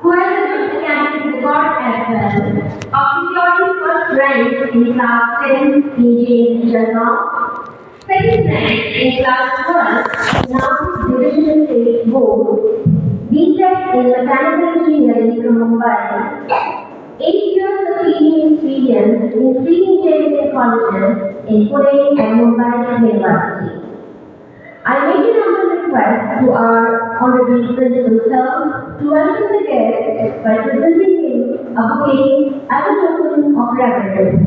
who has a good academic record as well, of securing first rank in class 10 in Jalgaon, second rank in class 12 in our Division State Board, BTech in Mechanical Engineering from Mumbai, 8 years of teaching experience in 3 engineering colleges in Pune and Mumbai University. I make an humble request to our Honorable Principal Sir to welcome the guest by presenting him a bouquet as a token of reverence.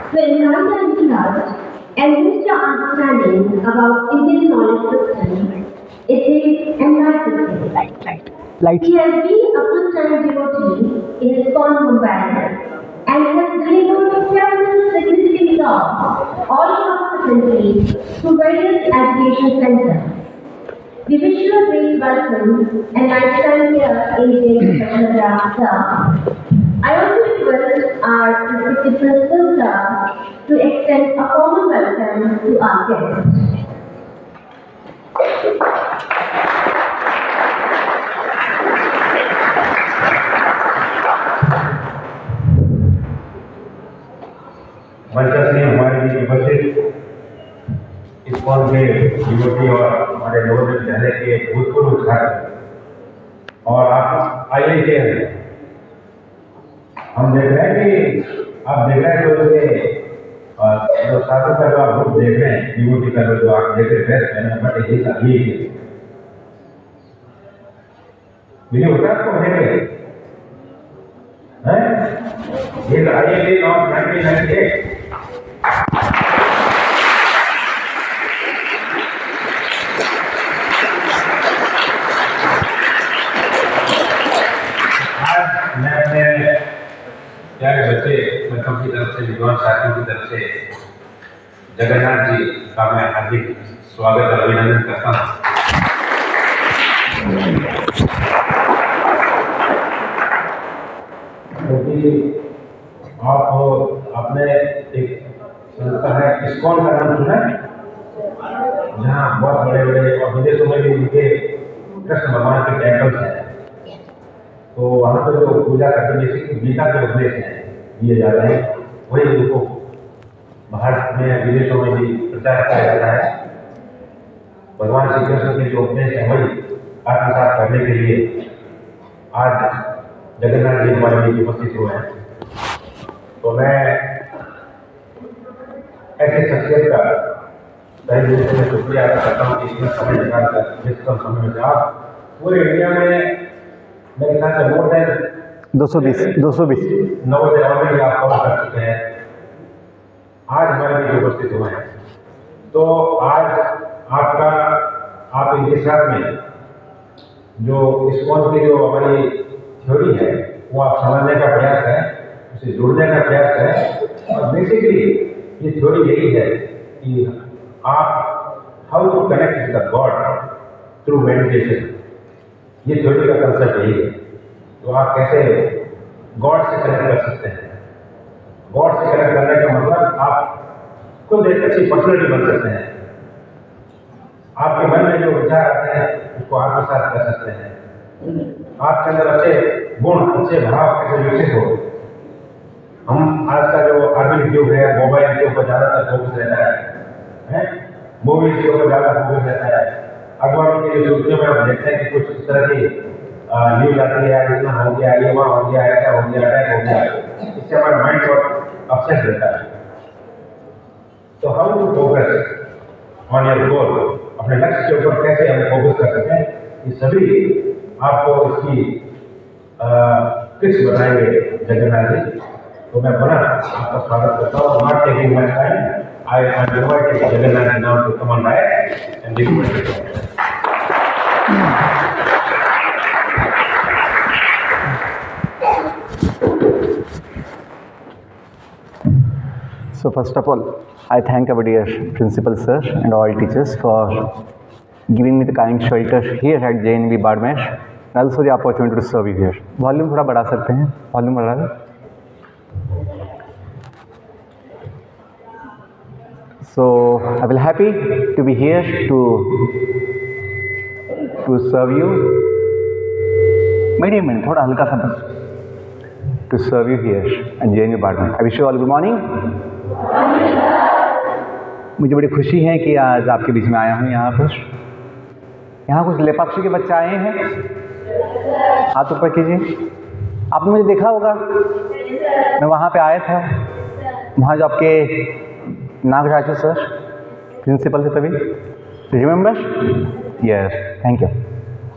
To enhance our trust and boost our understanding about Indian knowledge system, it is enlightenment. Light. He has been a full-time devotee in ISKCON Mumbai and has delivered several significant talks all across the country to various education centers. We wish you a great welcome and I stand here in Special Sir. I also request our respected principal sir to extend a formal welcome to our guests. मंच से हमारे लिए उपस्थित ISKCON के युवती और हमारे नवोदय विद्यालय के भूतपूर्व छात्र और आप IITians हम देख रहे हैं कि आप देख रहे हैं जो छात्रों का जो आप ग्रुप देख रहे हैं युवती का जो आप देख रहे ड्रेस पहने बट यही मुझे होता है आपको देख रहे हैं ये IIT नॉट 1998 प्यारे बच्चे बच्चों की तरफ से विद्वान साथियों की तरफ से जगन्नाथ जी का मैं हार्दिक स्वागत और अभिनंदन करता हूँ। क्योंकि आप अपने एक संस्था है ISKCON का नाम सुना है, जहाँ बहुत बड़े बड़े और विदेशों में भी उनके कृष्ण भगवान के टेम्पल्स हैं। तो वहाँ पर जो पूजा करते हैं जैसे गीता के उपदेश हैं दिए जाते हैं वही उनको भारत में विदेशों में भी प्रचार किया जाता है। भगवान श्री कृष्ण के जो उपदेश हैं वही आत्मसात करने के लिए आज जगन्नाथ जी हमारे बीच उपस्थित हुए हैं। तो मैं ऐसे शख्सियत का तहे दिल से मैं शुक्रिया अदा करता हूँ कि इतना समय निकालकर जिस कम समय में आप पूरे इंडिया में मेरे ख्याल से मोर देन 220 नवोदय ऑलरेडी आप कवर कर चुके हैं, आज हमारे बीच उपस्थित हुए हैं। तो आज आप इनके साथ में जो ISKCON की जो हमारी थ्योरी है वो आप समझने का प्रयास करें, उसे जोड़ने का प्रयास करें। और बेसिकली ये थ्योरी यही है कि आप how to connect with the god through meditation, ये थ्योरी का कंसेप्ट यही है। तो आप कैसे गॉड से कनेक्ट कर सकते हैं। गॉड से कनेक्ट करने का मतलब आप खुद एक अच्छी पर्सनैलिटी बन सकते हैं। आपके मन में जो विचार आते हैं उसको आत्मसात कर सकते हैं। आपके अंदर अच्छे गुण अच्छे भाव कैसे विकसित हो। हम आज का जो आधुनिक युग है मोबाइल के ऊपर ज़्यादातर फोकस रहता है, मूवीज के ऊपर ज़्यादा फोकस रहता है। अखबारों की जो सुर्खियों में आप देखते हैं कि कुछ इस तरह की न्यूज आती है, इतना हो गया, ये वहाँ हो गया, ऐसा हो गया, अटैक हो गया। इससे हमारा माइंड बहुत अपसेट रहता है। तो how to focus on your goal, अपने लक्ष्य के ऊपर कैसे हम फोकस कर सकें, ये सभी आपको इसकी किस बताएंगे जगन्नाथ जी। तो मैं पुनः आपका स्वागत करता हूँ। Not taking much time, I invite Jagannath now to come on right and give me. So first of all, I thank our dear principal sir and all teachers for giving me the kind shelter here at JNB Badmesh and also the opportunity to serve you here. Volume थोड़ा बढ़ा सकते हैं, volume बढ़ा दें. So I will happy to be here to serve you. Medium minute, थोड़ा हल्का सा बस. To serve you here at JNB Badmesh. I wish you all good morning. मुझे बड़ी खुशी है कि आज आपके बीच में आया हूँ यहाँ पर. यहाँ कुछ लेपाक्षी के बच्चे आए हैं, हाथ ऊपर कीजिए. आपने मुझे देखा होगा, मैं वहाँ पे आया था, वहाँ जो आपके नागराजू सर प्रिंसिपल थे तभी. रिमेंबर? Yes, thank you.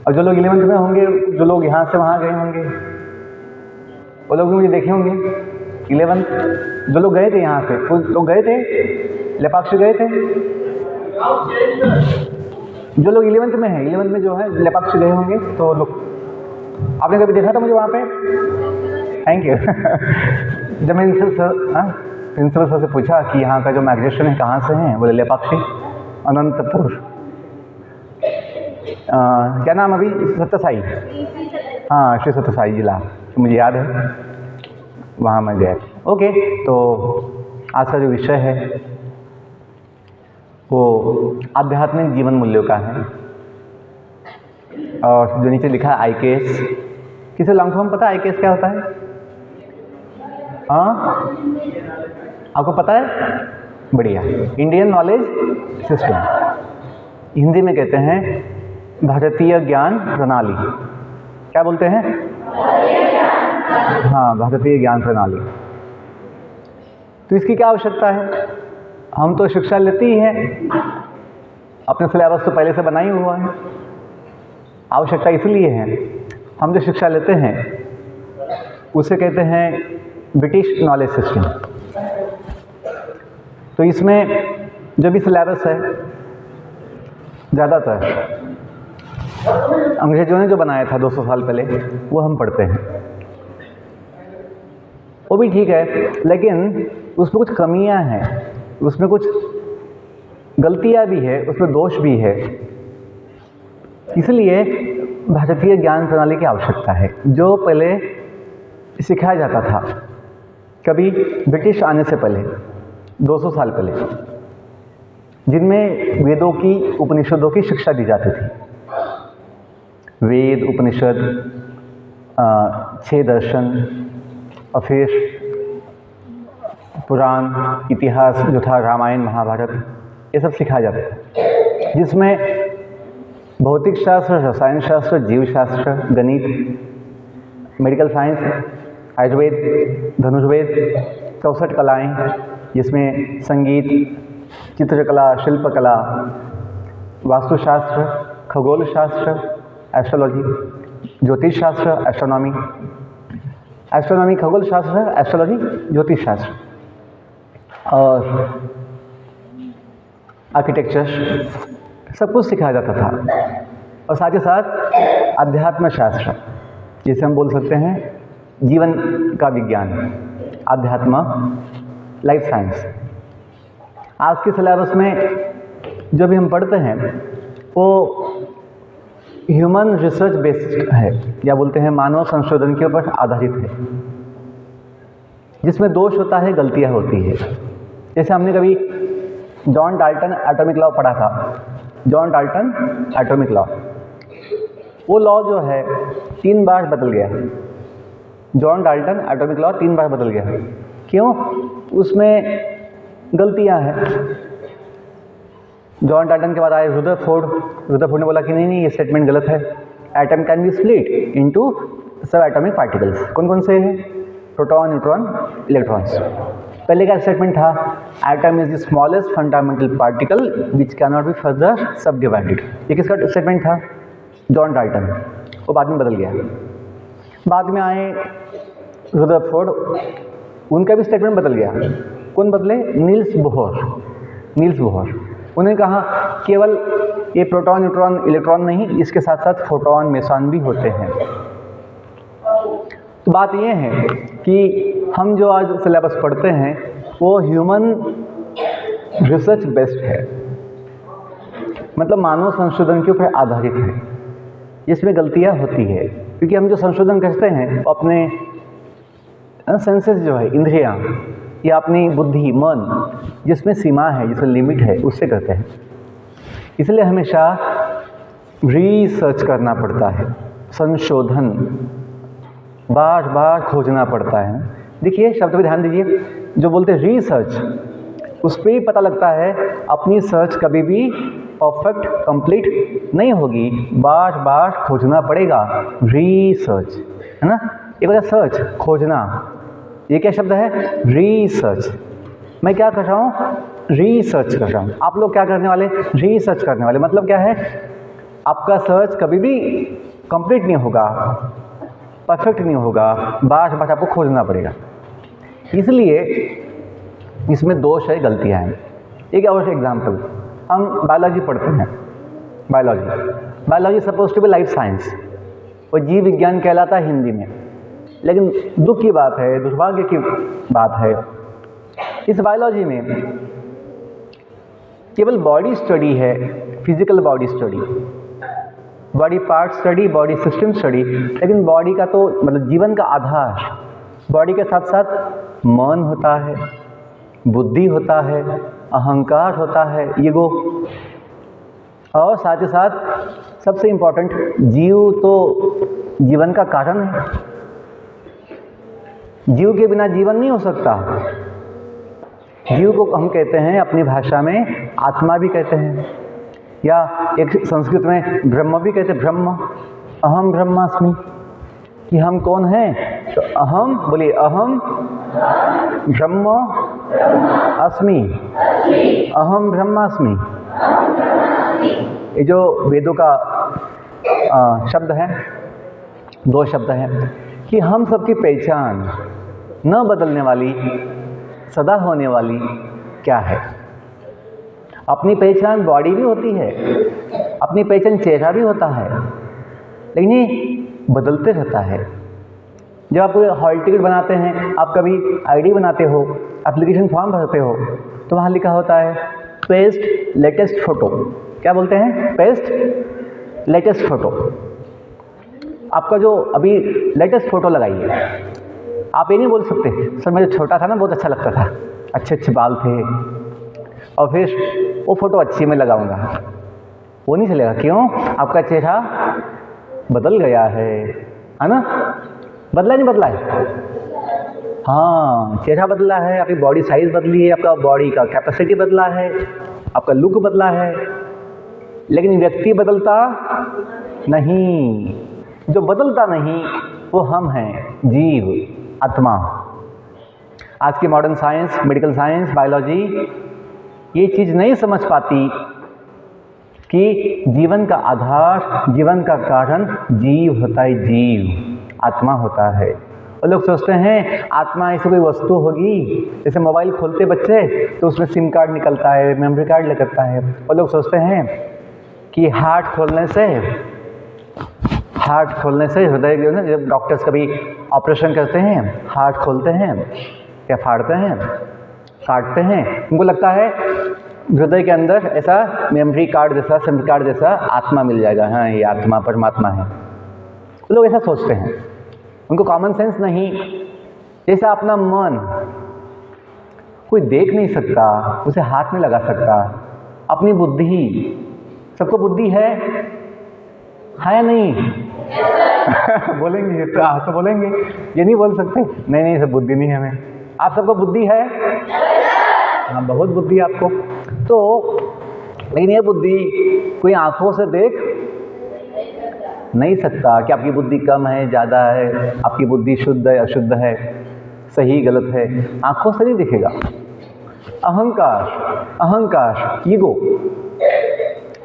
और जो लोग 11th में होंगे, जो लोग यहाँ से वहाँ गए होंगे, वो लोग भी मुझे देखे होंगे. 11th जो लोग गए थे यहाँ से, वो लोग गए थे, लेपाक्षी गए थे. जो लोग 11th में हैं, 11th में जो है लेपाक्षी गए होंगे, तो लोग आपने कभी देखा था मुझे वहाँ पे? Thank you. जब मैं इनसे प्रिंसिपल सर से पूछा कि यहाँ का जो माइग्रेशन है कहाँ से हैं, बोले लेपाक्षी, अनंतपुर. क्या नाम अभी? सत्यसाई. हाँ, श्री सत्यसाई जिला, तो मुझे याद है, वहाँ मैं गया. ओके, तो आज का जो विषय है वो आध्यात्मिक जीवन मूल्यों का है. और जो नीचे लिखा है IKS, किसे लॉन्ग फॉर्म पता है IKS क्या होता है? हाँ, आपको पता है? बढ़िया. इंडियन नॉलेज सिस्टम, हिंदी में कहते हैं भारतीय ज्ञान प्रणाली. क्या बोलते हैं? हाँ, भारतीय ज्ञान प्रणाली. तो इसकी क्या आवश्यकता है? हम तो शिक्षा लेते ही हैं, अपने सिलेबस तो पहले से बना ही हुआ है. आवश्यकता इसलिए है, हम जो शिक्षा लेते हैं उसे कहते हैं ब्रिटिश नॉलेज सिस्टम. तो इसमें जो भी सिलेबस है, ज़्यादातर अंग्रेजों ने जो बनाया था 200 साल पहले, वो हम पढ़ते हैं. वो भी ठीक है, लेकिन उसमें कुछ कमियां हैं, उसमें कुछ गलतियां भी है, उसमें दोष भी है. इसलिए भारतीय ज्ञान प्रणाली की आवश्यकता है, जो पहले सिखाया जाता था कभी ब्रिटिश आने से पहले, 200 साल पहले, जिनमें वेदों की, उपनिषदों की शिक्षा दी जाती थी. वेद, उपनिषद, 6 दर्शन, और फिर पुराण, इतिहास जो था, रामायण, महाभारत, ये सब सिखाया जाता है, जिसमें भौतिक शास्त्र, रसायन शास्त्र, जीव शास्त्र, गणित, मेडिकल साइंस, आयुर्वेद, धनुर्वेद, 64 कलाएँ, जिसमें संगीत, चित्रकला, शिल्पकला, वास्तुशास्त्र, खगोल शास्त्र, एस्ट्रोलॉजी, ज्योतिष शास्त्र, एस्ट्रोनॉमी, खगोल शास्त्र, एस्ट्रोलॉजी, ज्योतिष शास्त्र, और आर्किटेक्चर, सब कुछ सिखाया जाता था. और साथ ही साथ अध्यात्म शास्त्र, जिसे हम बोल सकते हैं जीवन का विज्ञान, अध्यात्म, लाइफ साइंस. आज के सिलेबस में जो भी हम पढ़ते हैं वो ह्यूमन रिसर्च बेस्ड है, या बोलते हैं मानव संशोधन के ऊपर आधारित है, जिसमें दोष होता है, गलतियां होती है. जैसे हमने कभी जॉन डाल्टन एटॉमिक लॉ पढ़ा था. जॉन डाल्टन एटॉमिक लॉ, वो लॉ जो है 3 बार बदल गया. जॉन डाल्टन एटॉमिक लॉ 3 बार बदल गया. क्यों? उसमें गलतियां हैं. जॉन डाल्टन के बाद आए रुदरफोर्ड ने बोला कि नहीं, ये स्टेटमेंट गलत है. Atom can be split into सब एटॉमिक पार्टिकल्स. कौन कौन से हैं? Proton, neutron, electrons. पहले का स्टेटमेंट था atom is the smallest fundamental particle which can not be further सब डिवाइडेड. ये किसका स्टेटमेंट था? John Dalton. वो बाद में बदल गया. बाद में आए रदरफोर्ड, उनका भी स्टेटमेंट बदल गया। कौन बदले? Niels Bohr. उन्होंने कहा केवल ये प्रोटॉन, न्यूट्रॉन, इलेक्ट्रॉन नहीं, इसके साथ साथ फोटॉन, मेसॉन भी होते हैं। तो बात ये है कि हम जो आज सिलेबस पढ़ते हैं वो ह्यूमन रिसर्च बेस्ड है, मतलब मानव संशोधन के ऊपर आधारित है। इसमें गलतियां होती है क्योंकि हम जो संशोधन करते हैं वो अपने सेंसेस जो है, इंद्रियां या अपनी बुद्धि, मन, जिसमें सीमा है, जिसमें लिमिट है, उससे करते हैं। इसलिए हमेशा रिसर्च करना पड़ता है, संशोधन बार बार खोजना पड़ता है। देखिए शब्द पे ध्यान दीजिए, जो बोलते हैं रिसर्च, उस पर ही पता लगता है अपनी सर्च कभी भी परफेक्ट कंप्लीट नहीं होगी, बार बार खोजना पड़ेगा। रिसर्च है ना, एक बार सर्च, खोजना, ये क्या शब्द है? रिसर्च। मैं क्या कर रहा हूँ? रिसर्च कर रहा हूँ। आप लोग क्या करने वाले? रिसर्च करने वाले। मतलब क्या है? आपका सर्च कभी भी कंप्लीट नहीं होगा, परफेक्ट नहीं होगा, बार बार आपको खोजना पड़ेगा। इसलिए इसमें दोष है, गलतियाँ हैं। एक और एग्जाम्पल, हम बायोलॉजी पढ़ते हैं। Biology suppose to be life science, और जीव विज्ञान कहलाता है हिंदी में। लेकिन दुख की बात है, दुर्भाग्य की बात है, इस बायोलॉजी में केवल बॉडी स्टडी है, physical body study, body part study, body system study. लेकिन बॉडी का तो मतलब जीवन का आधार, बॉडी के साथ साथ मन होता है, बुद्धि होता है, अहंकार होता है, ईगो, और साथ ही साथ सबसे इम्पोर्टेंट, जीव तो जीवन का कारण है। जीव के बिना जीवन नहीं हो सकता। जीव को हम कहते हैं अपनी भाषा में आत्मा भी कहते हैं, या एक संस्कृत में ब्रह्म भी कहते हैं। ब्रह्म, अहम ब्रह्मास्मि, कि हम कौन हैं? तो अहम, बोलिए अहम ब्रह्म अस्मि, अहम ब्रह्मास्मि। ये जो वेदों का शब्द है, दो शब्द हैं, कि हम सबकी पहचान न बदलने वाली, सदा होने वाली क्या है? अपनी पहचान बॉडी भी होती है, अपनी पहचान चेहरा भी होता है, लेकिन ये बदलते रहता है। जब आप हॉल टिकट बनाते हैं, आप कभी आईडी बनाते हो, एप्लीकेशन फॉर्म भरते हो, तो वहाँ लिखा होता है पेस्ट लेटेस्ट फ़ोटो। क्या बोलते हैं? Paste latest photo. आपका जो अभी लेटेस्ट फ़ोटो लगाइए। आप ये नहीं बोल सकते सर मैं जो छोटा था ना बहुत अच्छा लगता था, अच्छे अच्छे बाल थे, और फिर वो फ़ोटो अच्छी मैं लगाऊंगा। वो नहीं चलेगा। क्यों? आपका चेहरा बदल गया है ना? बदला नहीं बदला है? हाँ, चेहरा बदला है, आपकी बॉडी साइज़ बदली है, आपका बॉडी का कैपेसिटी बदला है, आपका लुक बदला है, लेकिन व्यक्ति बदलता नहीं। जो बदलता नहीं वो हम हैं, जीव, आत्मा। आज की modern science, medical science, biology ये चीज़ नहीं समझ पाती कि जीवन का आधार, जीवन का कारण जीव होता है, जीव, आत्मा होता है। और लोग सोचते हैं आत्मा ऐसी कोई वस्तु होगी, जैसे मोबाइल खोलते बच्चे तो उसमें सिम कार्ड निकलता है, मेमोरी कार्ड निकलता है। और लोग सोचते हैं कि हार्ट खोलने से हृदय जो ना, जब डॉक्टर्स कभी ऑपरेशन करते हैं, हार्ट खोलते हैं या फाड़ते हैं, काटते हैं, उनको लगता है हृदय के अंदर ऐसा मेमोरी कार्ड जैसा, सिम कार्ड जैसा आत्मा मिल जाएगा। हाँ, ये आत्मा परमात्मा है। लोग ऐसा सोचते हैं, उनको कॉमन सेंस नहीं। जैसा अपना मन कोई देख नहीं सकता, उसे हाथ नहीं लगा सकता। अपनी बुद्धि, सबको बुद्धि है या नहीं? बोलेंगे तो बोलेंगे, ये नहीं बोल सकते नहीं सब बुद्धि नहीं है हमें। आप सबको बुद्धि है? हाँ, बहुत बुद्धि है आपको। तो लेकिन ये बुद्धि कोई आंखों से देख नहीं सकता कि आपकी बुद्धि कम है, ज़्यादा है, आपकी बुद्धि शुद्ध है, अशुद्ध है, सही गलत है, आंखों से नहीं दिखेगा। अहंकार, ईगो,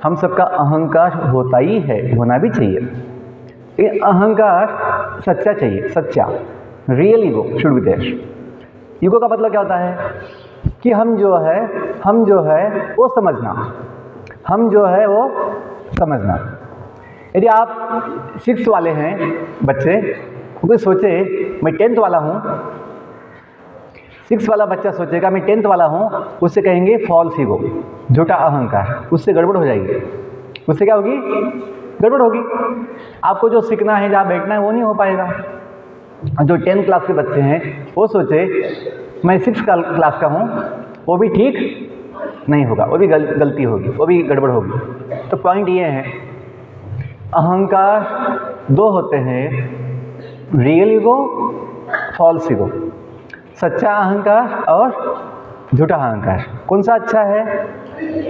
हम सबका अहंकार होता ही है, होना भी चाहिए। ये अहंकार सच्चा चाहिए, सच्चा, real ego should be there. Ego का मतलब क्या होता है कि हम जो है वो समझना, हम जो है वो समझना। यदि आप 6 वाले हैं बच्चे, कोई सोचे मैं 10th वाला हूँ, 6 वाला बच्चा सोचेगा मैं 10th वाला हूँ, उससे कहेंगे फॉल्स ईगो, झूठा अहंकार, उससे गड़बड़ हो जाएगी। उससे क्या होगी? गड़बड़ होगी। आपको जो सीखना है, जहाँ बैठना है, वो नहीं हो पाएगा। जो 10th क्लास के बच्चे हैं वो सोचे मैं 6th क्लास का हूँ, वो भी ठीक नहीं होगा, वो भी गलती होगी, वो भी गड़बड़ होगी। तो पॉइंट ये है, अहंकार 2 होते हैं, रियल ईगो, फॉल्स ईगो, सच्चा अहंकार और झूठा अहंकार। कौन सा अच्छा है?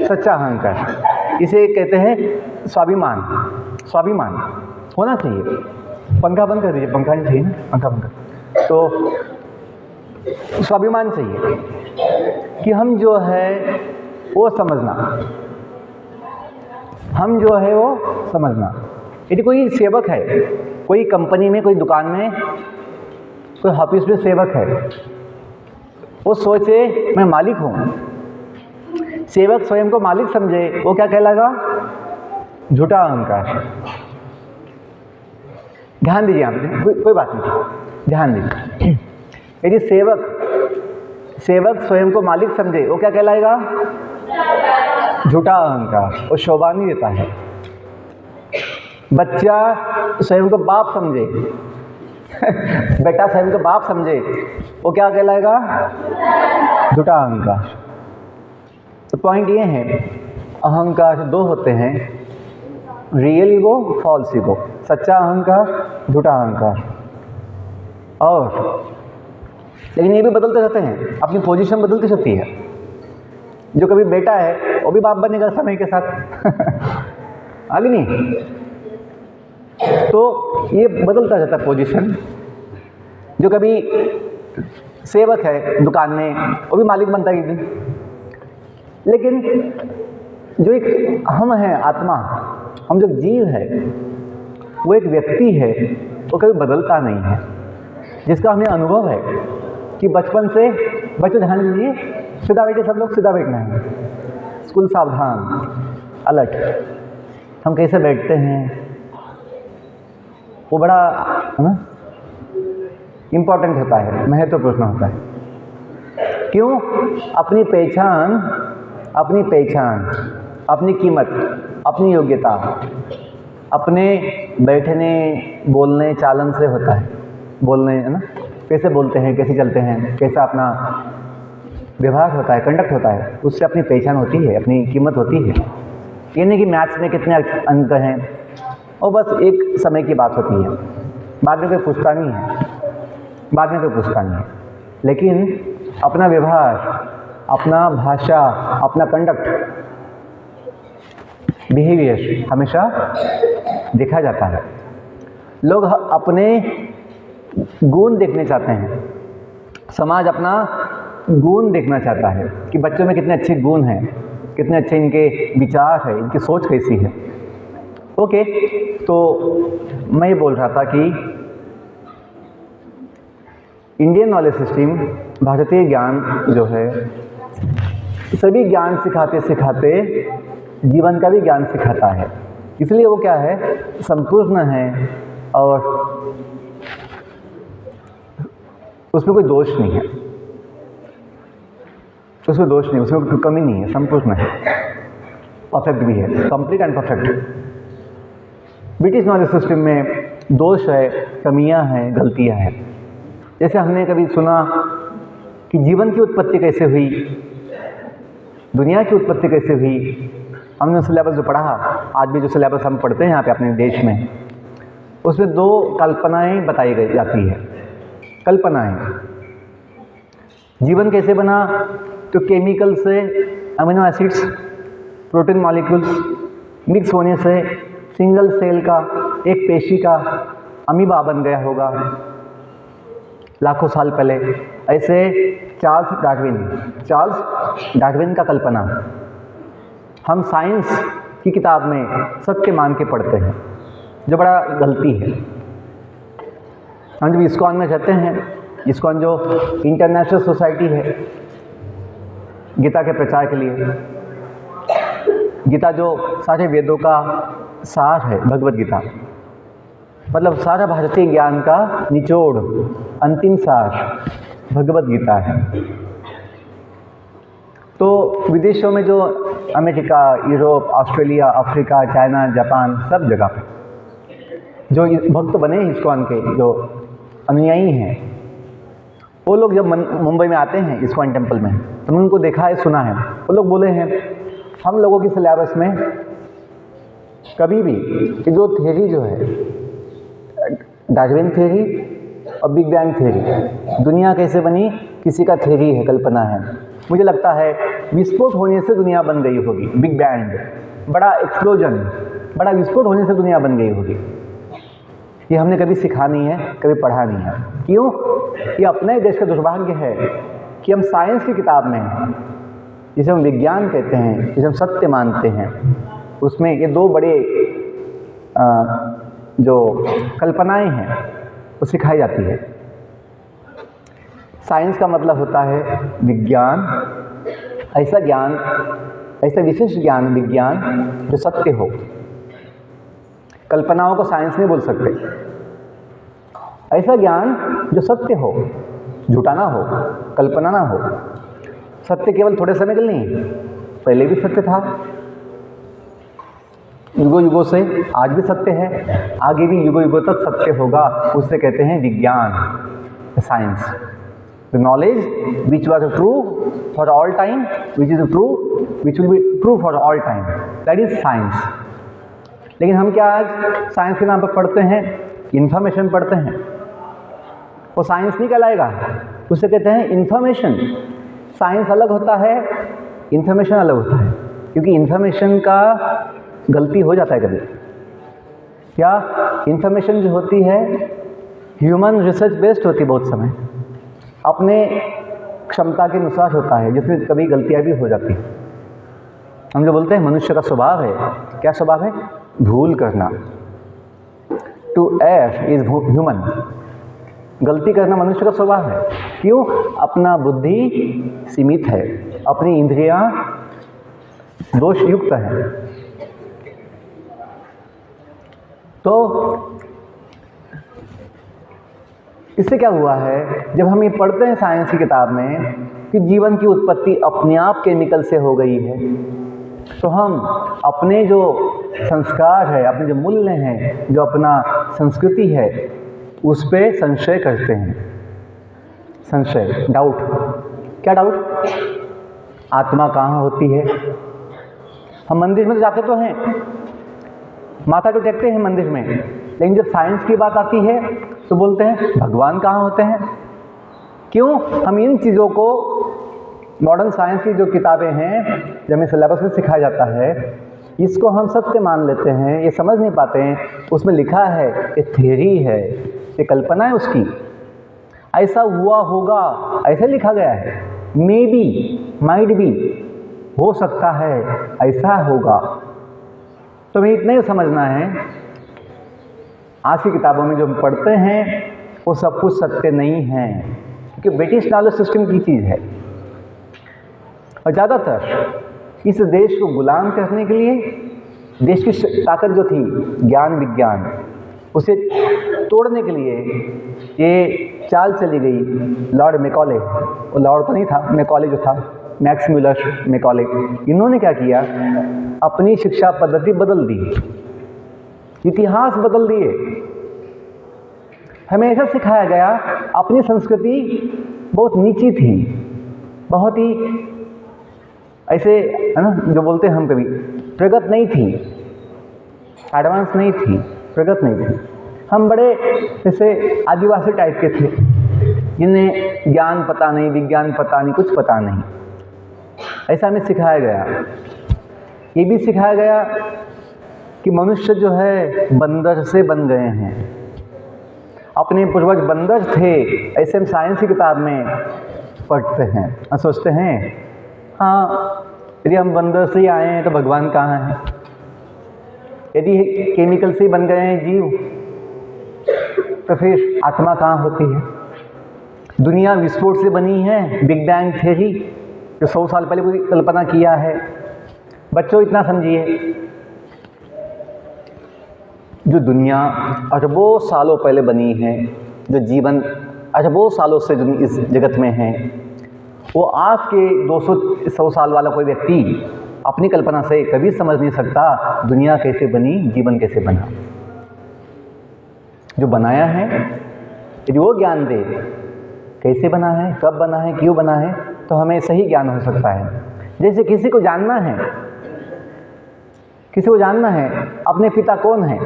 सच्चा अहंकार। इसे कहते हैं स्वाभिमान। स्वाभिमान होना चाहिए। पंखा बंद कर दीजिए, पंखा नहीं चाहिए ना, पंखा बंद कर। तो स्वाभिमान चाहिए कि हम जो है वो समझना, हम जो है वो समझना। यदि कोई सेवक है, कोई कंपनी में, कोई दुकान में, कोई ऑफिस में सेवक है, वो सोचे मैं मालिक हूँ, सेवक स्वयं को मालिक समझे, वो क्या कहलाएगा? झूठा अहंकार। ध्यान दीजिए, आप कोई बात नहीं, ध्यान दीजिए। यदि सेवक स्वयं को मालिक समझे, वो क्या कहलाएगा? झूठा अहंकार, वो शोभा नहीं देता है। बच्चा स्वयं को बाप समझे बेटा स्वयं को बाप समझे, वो क्या कहलाएगा? झूठा अहंकार। तो पॉइंट ये है, अहंकार 2 होते हैं, रियल ईगो, फॉल्स ईगो, सच्चा अहंकार, झूठा अहंकार। और लेकिन ये भी बदलते रहते हैं, अपनी पोजीशन बदलती रहती है। जो कभी बेटा है वो भी बाप बनेगा समय के साथ आगे नहीं। तो ये बदलता रहता है पोजीशन। जो कभी सेवक है दुकान में, वो भी मालिक बनता है एक दिन। लेकिन जो एक हम हैं, आत्मा, हम जो जीव है, वो एक व्यक्ति है, वो कभी बदलता नहीं है। जिसका हमें अनुभव है कि बचपन से, बच्चों ध्यान दीजिए, सीधा बैठे, सब लोग सीधा बैठना है, स्कूल सावधान, अलर्ट। हम कैसे बैठते हैं वो बड़ा इम्पोर्टेंट होता है, महत्वपूर्ण होता है। क्यों? अपनी पहचान, अपनी कीमत, अपनी योग्यता अपने बैठने, बोलने, चालन से होता है। बोलने, है ना, कैसे बोलते हैं, कैसे चलते हैं, कैसा अपना व्यवहार होता है, कंडक्ट होता है, उससे अपनी पहचान होती है, अपनी कीमत होती है। ये नहीं कि मैथ्स में कितने अंक हैं, और बस एक समय की बात होती है, बाद में कोई पूछता नहीं है। लेकिन अपना व्यवहार, अपना भाषा, अपना कंडक्ट, बिहेवियर हमेशा देखा जाता है। लोग अपने गुण देखने चाहते हैं, समाज अपना गुण देखना चाहता है कि बच्चों में कितने अच्छे गुण हैं, कितने अच्छे इनके विचार है, इनकी सोच कैसी है। ओके, तो मैं ये बोल रहा था कि इंडियन नॉलेज सिस्टम, भारतीय ज्ञान जो है, सभी ज्ञान सिखाते सिखाते जीवन का भी ज्ञान सिखाता है। इसलिए वो क्या है, संपूर्ण है और उसमें कोई दोष नहीं है, उसमें कोई कमी नहीं है, संपूर्ण है, परफेक्ट भी है, complete and perfect. British knowledge system में दोष है, कमियां हैं, गलतियां हैं। जैसे हमने कभी सुना कि जीवन की उत्पत्ति कैसे हुई, दुनिया की उत्पत्ति कैसे हुई, हमने सिलेबस जो पढ़ा, आज भी जो सिलेबस हम पढ़ते हैं यहाँ पे अपने देश में, उसमें 2 कल्पनाएं बताई गई जाती है। कल्पनाएं, जीवन कैसे बना, तो केमिकल से amino acids, protein molecules mix होने से सिंगल सेल का, एक पेशी का अमीबा बन गया होगा लाखों साल पहले। ऐसे चार्ल्स डार्विन का कल्पना हम साइंस की किताब में सत्य मान के पढ़ते हैं, जो बड़ा गलती है। हम जब इस्कॉन में रहते हैं, इस्कॉन जो इंटरनेशनल सोसाइटी है गीता के प्रचार के लिए, गीता जो सारे वेदों का सार है, भगवत गीता मतलब सारा भारतीय ज्ञान का निचोड़, अंतिम सार भगवत गीता है। तो विदेशों में जो America, Europe, Australia, Africa, China, Japan, सब जगह पे जो भक्त बने हैं इस्कॉन के, जो अनुयायी हैं, वो लोग जब मुंबई में आते हैं इस्कॉन टेम्पल में, तो मैंने उनको देखा है, सुना है। वो लोग बोले हैं हम लोगों की सिलेबस में कभी भी ये दो थ्योरी जो है, डार्विन थ्योरी और बिग बैंग थ्योरी, दुनिया कैसे बनी किसी का थ्योरी है, कल्पना है। मुझे लगता है विस्फोट होने से दुनिया बन गई होगी, बिग बैंग, बड़ा एक्सप्लोजन, बड़ा विस्फोट होने से दुनिया बन गई होगी। ये हमने कभी सीखा नहीं है, कभी पढ़ा नहीं है। क्यों? ये अपने देश का दुर्भाग्य है कि हम साइंस की किताब में, जिसे हम विज्ञान कहते हैं, जिसे हम सत्य मानते हैं, उसमें ये दो बड़े जो कल्पनाएं हैं वो सिखाई जाती है। साइंस का मतलब होता है विज्ञान, ऐसा ज्ञान, ऐसा विशेष ज्ञान, विज्ञान जो सत्य हो। कल्पनाओं को साइंस नहीं बोल सकते। ऐसा ज्ञान जो सत्य हो, झूठा ना हो, कल्पना ना हो। सत्य केवल थोड़े समय के लिए नहीं, पहले भी सत्य था, युगों युगों से, आज भी सत्य है, आगे भी युगों युगों तक सत्य होगा। उसे कहते हैं विज्ञान, science. The knowledge which was true for all time, which is true, which will be true for all time, that is science. लेकिन हम क्या आज साइंस के नाम पर पढ़ते हैं? इन्फॉर्मेशन पढ़ते हैं। वो साइंस नहीं कहलाएगा, उसे कहते हैं इन्फॉर्मेशन। साइंस अलग होता है, इन्फॉर्मेशन अलग होता है, क्योंकि इन्फॉर्मेशन का गलती हो जाता है कभी। क्या इन्फॉर्मेशन जो होती है ह्यूमन रिसर्च बेस्ड होती है, बहुत समय अपने क्षमता के अनुसार होता है, जिसमें कभी गलतियाँ भी हो जाती हैं। हम जो बोलते हैं मनुष्य का स्वभाव है, क्या स्वभाव है? भूल करना। टू एयर इज ह्यूमन, गलती करना मनुष्य का स्वभाव है। क्यों? अपना बुद्धि सीमित है, अपनी इंद्रियां दोष युक्त है। तो इससे क्या हुआ है, जब हम ये पढ़ते हैं साइंस की किताब में कि जीवन की उत्पत्ति अपने आप केमिकल से हो गई है, तो हम अपने जो संस्कार है, अपने जो मूल्य हैं, जो अपना संस्कृति है, उस पे संशय करते हैं। संशय, डाउट। क्या डाउट? आत्मा कहाँ होती है? हम मंदिर में जाते तो हैं, माथा तो टेकते हैं मंदिर में, लेकिन जब साइंस की बात आती है तो बोलते हैं भगवान कहाँ होते हैं? क्यों? हम इन चीज़ों को, मॉडर्न साइंस की जो किताबें हैं, जो हमें सिलेबस में सिखाया जाता है, इसको हम सत्य मान लेते हैं, ये समझ नहीं पाते हैं। उसमें लिखा है, ये थ्योरी है, ये कल्पना है उसकी, ऐसा हुआ होगा, ऐसे लिखा गया है। मे बी, माइट बी, हो सकता है ऐसा होगा। तो हमें इतना ही समझना है, आज की किताबों में जो हम पढ़ते हैं वो सब कुछ सत्य नहीं है, क्योंकि ब्रिटिश नॉलेज सिस्टम की चीज़ है। और ज़्यादातर इस देश को गुलाम करने के लिए, देश की ताकत जो थी ज्ञान विज्ञान, उसे तोड़ने के लिए ये चाल चली गई। लॉर्ड मैकॉले, वो लॉर्ड तो नहीं था, मैकॉले जो था, मैक्स म्यूलर मैकॉले, इन्होंने क्या किया, अपनी शिक्षा पद्धति बदल दी, इतिहास बदल दिए। हमें ऐसा सिखाया गया, अपनी संस्कृति बहुत नीची थी, बहुत ही ऐसे है ना, जो बोलते हैं हम कभी, प्रगत नहीं थी, एडवांस नहीं थी, प्रगत नहीं थी। हम बड़े जैसे आदिवासी टाइप के थे, जिन्हें ज्ञान पता नहीं, विज्ञान पता नहीं, कुछ पता नहीं। ऐसा हमें सिखाया गया। ये भी सिखाया गया कि मनुष्य जो है बंदर से बन गए हैं, अपने पूर्वज बंदर थे, ऐसे हम साइंस की किताब में पढ़ते हैं और सोचते हैं हाँ, यदि हम बंदर से ही आए हैं तो भगवान कहाँ है? यदि केमिकल से ही बन गए हैं जीव, तो फिर आत्मा कहाँ होती है? दुनिया विस्फोट से बनी है, बिग बैंग थ्योरी जो 100 साल पहले कोई कल्पना किया है। बच्चों इतना समझिए, जो दुनिया अरबों सालों पहले बनी है, जो जीवन अरबों सालों से इस जगत में है, वो आज के 200-100 साल वाला कोई व्यक्ति अपनी कल्पना से कभी समझ नहीं सकता दुनिया कैसे बनी, जीवन कैसे बना। जो बनाया है यदि वो ज्ञान दे कैसे बना है, कब बना है, क्यों बना है, तो हमें सही ज्ञान हो सकता है। जैसे किसी को जानना है अपने पिता कौन है,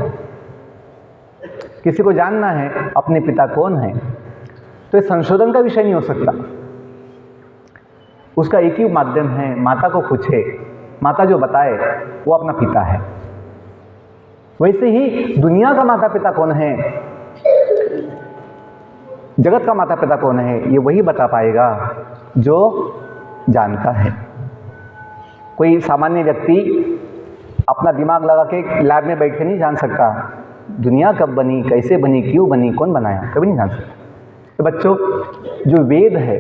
किसी को जानना है अपने पिता कौन है, तो ये संशोधन का विषय नहीं हो सकता। उसका एक ही माध्यम है, माता को पूछे, माता जो बताए वो अपना पिता है। वैसे ही दुनिया का माता पिता कौन है, जगत का माता पिता कौन है, ये वही बता पाएगा जो जानता है। कोई सामान्य व्यक्ति अपना दिमाग लगा के लैब में बैठ के नहीं जान सकता दुनिया कब बनी, कैसे बनी, क्यों बनी, कौन बनाया, कभी नहीं जान सकता। तो बच्चों, जो वेद है,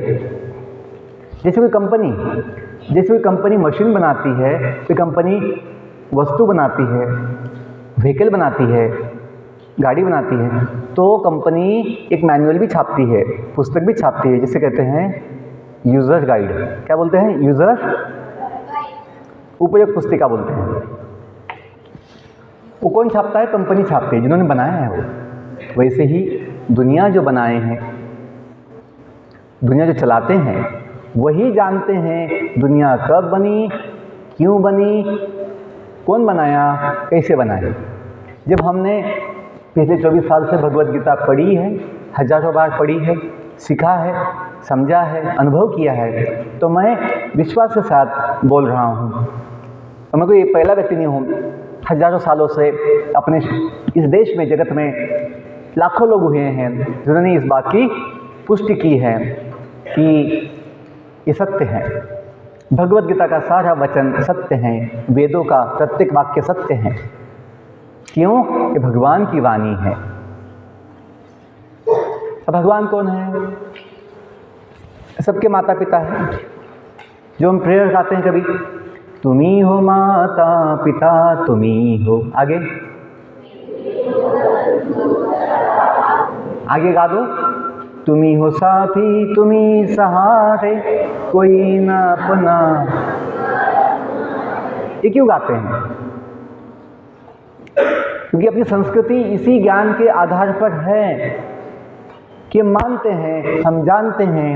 जैसे कोई कंपनी मशीन बनाती है, कोई कंपनी वस्तु बनाती है, व्हीकल बनाती है, गाड़ी बनाती है, तो कंपनी एक मैनुअल भी छापती है, पुस्तक भी छापती है, जिसे कहते हैं यूज़र गाइड। क्या बोलते हैं? यूज़र उपयोग पुस्तिका बोलते हैं। वो कौन छापता है? कंपनी छापती है, जिन्होंने बनाया है वो। वैसे ही दुनिया जो बनाए हैं, दुनिया जो चलाते हैं, वही जानते हैं दुनिया कब बनी, क्यों बनी, कौन बनाया, कैसे बनाया। जब हमने पिछले 24 साल से भगवत गीता पढ़ी है, हजारों बार पढ़ी है, सीखा है, समझा है, अनुभव किया है, तो मैं विश्वास के साथ बोल रहा हूँ। और मैं कोई पहला व्यक्ति नहीं हूँ। हजारों सालों से अपने इस देश में, जगत में लाखों लोग हुए हैं जिन्होंने इस बात की पुष्टि की है कि ये सत्य है। भगवत गीता का सारा वचन सत्य है, वेदों का प्रत्येक वाक्य सत्य है। क्यों? ये भगवान की वाणी है। अब भगवान कौन है? सबके माता पिता है। जो हम प्रेयर गाते हैं कभी, तुम ही हो माता पिता, तुम ही हो, आगे गा दो, तुम ही हो साथी, तुम ही सहारे, कोई ना अपना। ये क्यों गाते हैं? क्योंकि अपनी संस्कृति इसी ज्ञान के आधार पर है कि हम मानते हैं, हम जानते हैं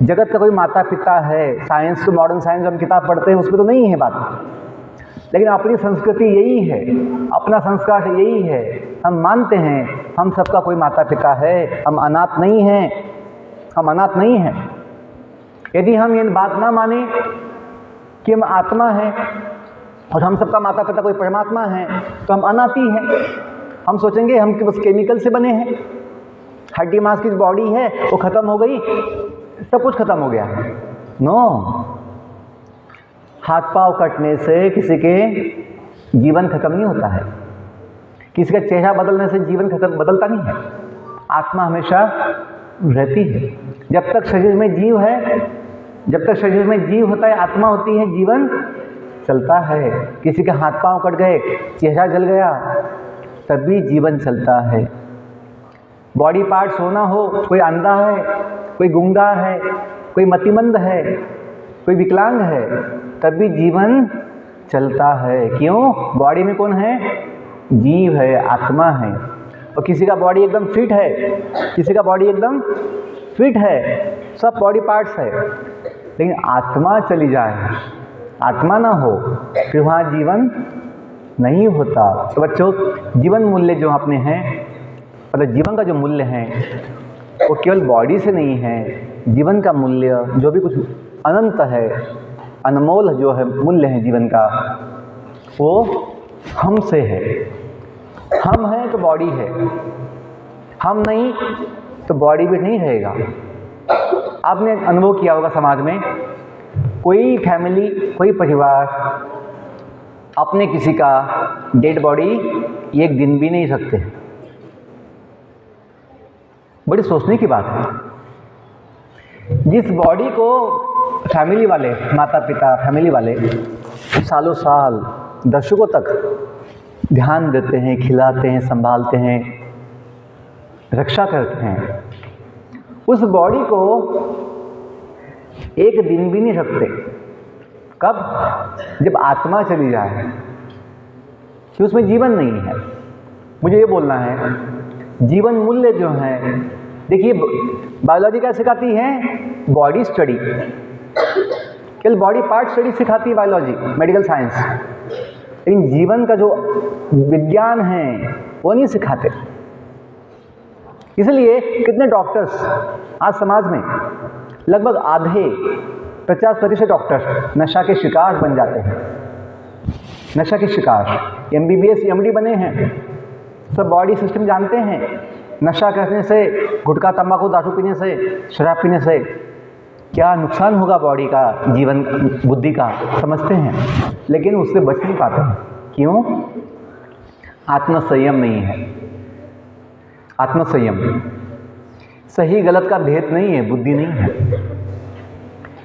जगत का कोई माता पिता है। साइंस तो, मॉडर्न साइंस जो हम किताब पढ़ते हैं उसमें तो नहीं है बात, लेकिन अपनी संस्कृति यही है, अपना संस्कार यही है। हम मानते हैं हम सबका कोई माता पिता है, हम अनाथ नहीं हैं, हम अनाथ नहीं हैं। यदि हम ये बात ना माने कि हम आत्मा हैं और हम सबका माता पिता कोई परमात्मा है, तो हम अनाथी हैं। हम सोचेंगे हम बस केमिकल से बने हैं, हड्डी मांस की बॉडी है वो खत्म हो गई, सब कुछ खत्म हो गया। नो, हाथ पांव कटने से किसी के जीवन खत्म नहीं होता है, किसी का चेहरा बदलने से जीवन खत्म बदलता नहीं है। आत्मा हमेशा रहती है। जब तक शरीर में जीव है, जब तक शरीर में जीव होता है, आत्मा होती है, जीवन चलता है। किसी के हाथ पांव कट गए, चेहरा जल गया, तभी जीवन चलता है। बॉडी पार्ट्स होना हो, कोई अंधा है, कोई गूंगा है, कोई मतिमंद है, कोई विकलांग है, तभी जीवन चलता है। क्यों? बॉडी में कौन है? जीव है, आत्मा है। और किसी का बॉडी एकदम फिट है, किसी का बॉडी एकदम फिट है, सब बॉडी पार्ट्स है, लेकिन आत्मा चली जाए, आत्मा ना हो, फिर वहाँ जीवन नहीं होता। तो बच्चों, जीवन मूल्य जो अपने हैं, मतलब जीवन का जो मूल्य है वो केवल बॉडी से नहीं है। जीवन का मूल्य जो भी कुछ अनंत है, अनमोल जो है मूल्य है जीवन का, वो हमसे है। हम हैं तो बॉडी है, हम नहीं तो बॉडी भी नहीं रहेगा। आपने अनुभव किया होगा समाज में, कोई फैमिली, कोई परिवार अपने किसी का डेड बॉडी एक दिन भी नहीं रखते। बड़ी सोचने की बात है। जिस बॉडी को फैमिली वाले, माता पिता, फैमिली वाले सालों साल, दशकों तक ध्यान देते हैं, खिलाते हैं, संभालते हैं, रक्षा करते हैं, उस बॉडी को एक दिन भी नहीं रखते। कब? जब आत्मा चली जाए कि उसमें जीवन नहीं है। मुझे ये बोलना है, जीवन मूल्य जो है, देखिए बायोलॉजी क्या सिखाती है? बॉडी स्टडी, केवल बॉडी पार्ट स्टडी सिखाती है बायोलॉजी, मेडिकल साइंस, लेकिन जीवन का जो विज्ञान है वो नहीं सिखाते। इसलिए कितने डॉक्टर्स आज समाज में, लगभग आधे 50% डॉक्टर नशा के शिकार बन जाते हैं। नशा के शिकार, MBBS MD बने हैं, सब बॉडी सिस्टम जानते हैं। नशा करने से, गुटखा तंबाकू दारू पीने से, शराब पीने से क्या नुकसान होगा बॉडी का, जीवन बुद्धि का, समझते हैं, लेकिन उससे बच नहीं पाते हैं। क्यों? आत्मसंयम नहीं है। आत्मसंयम, सही गलत का भेद नहीं है, बुद्धि नहीं है।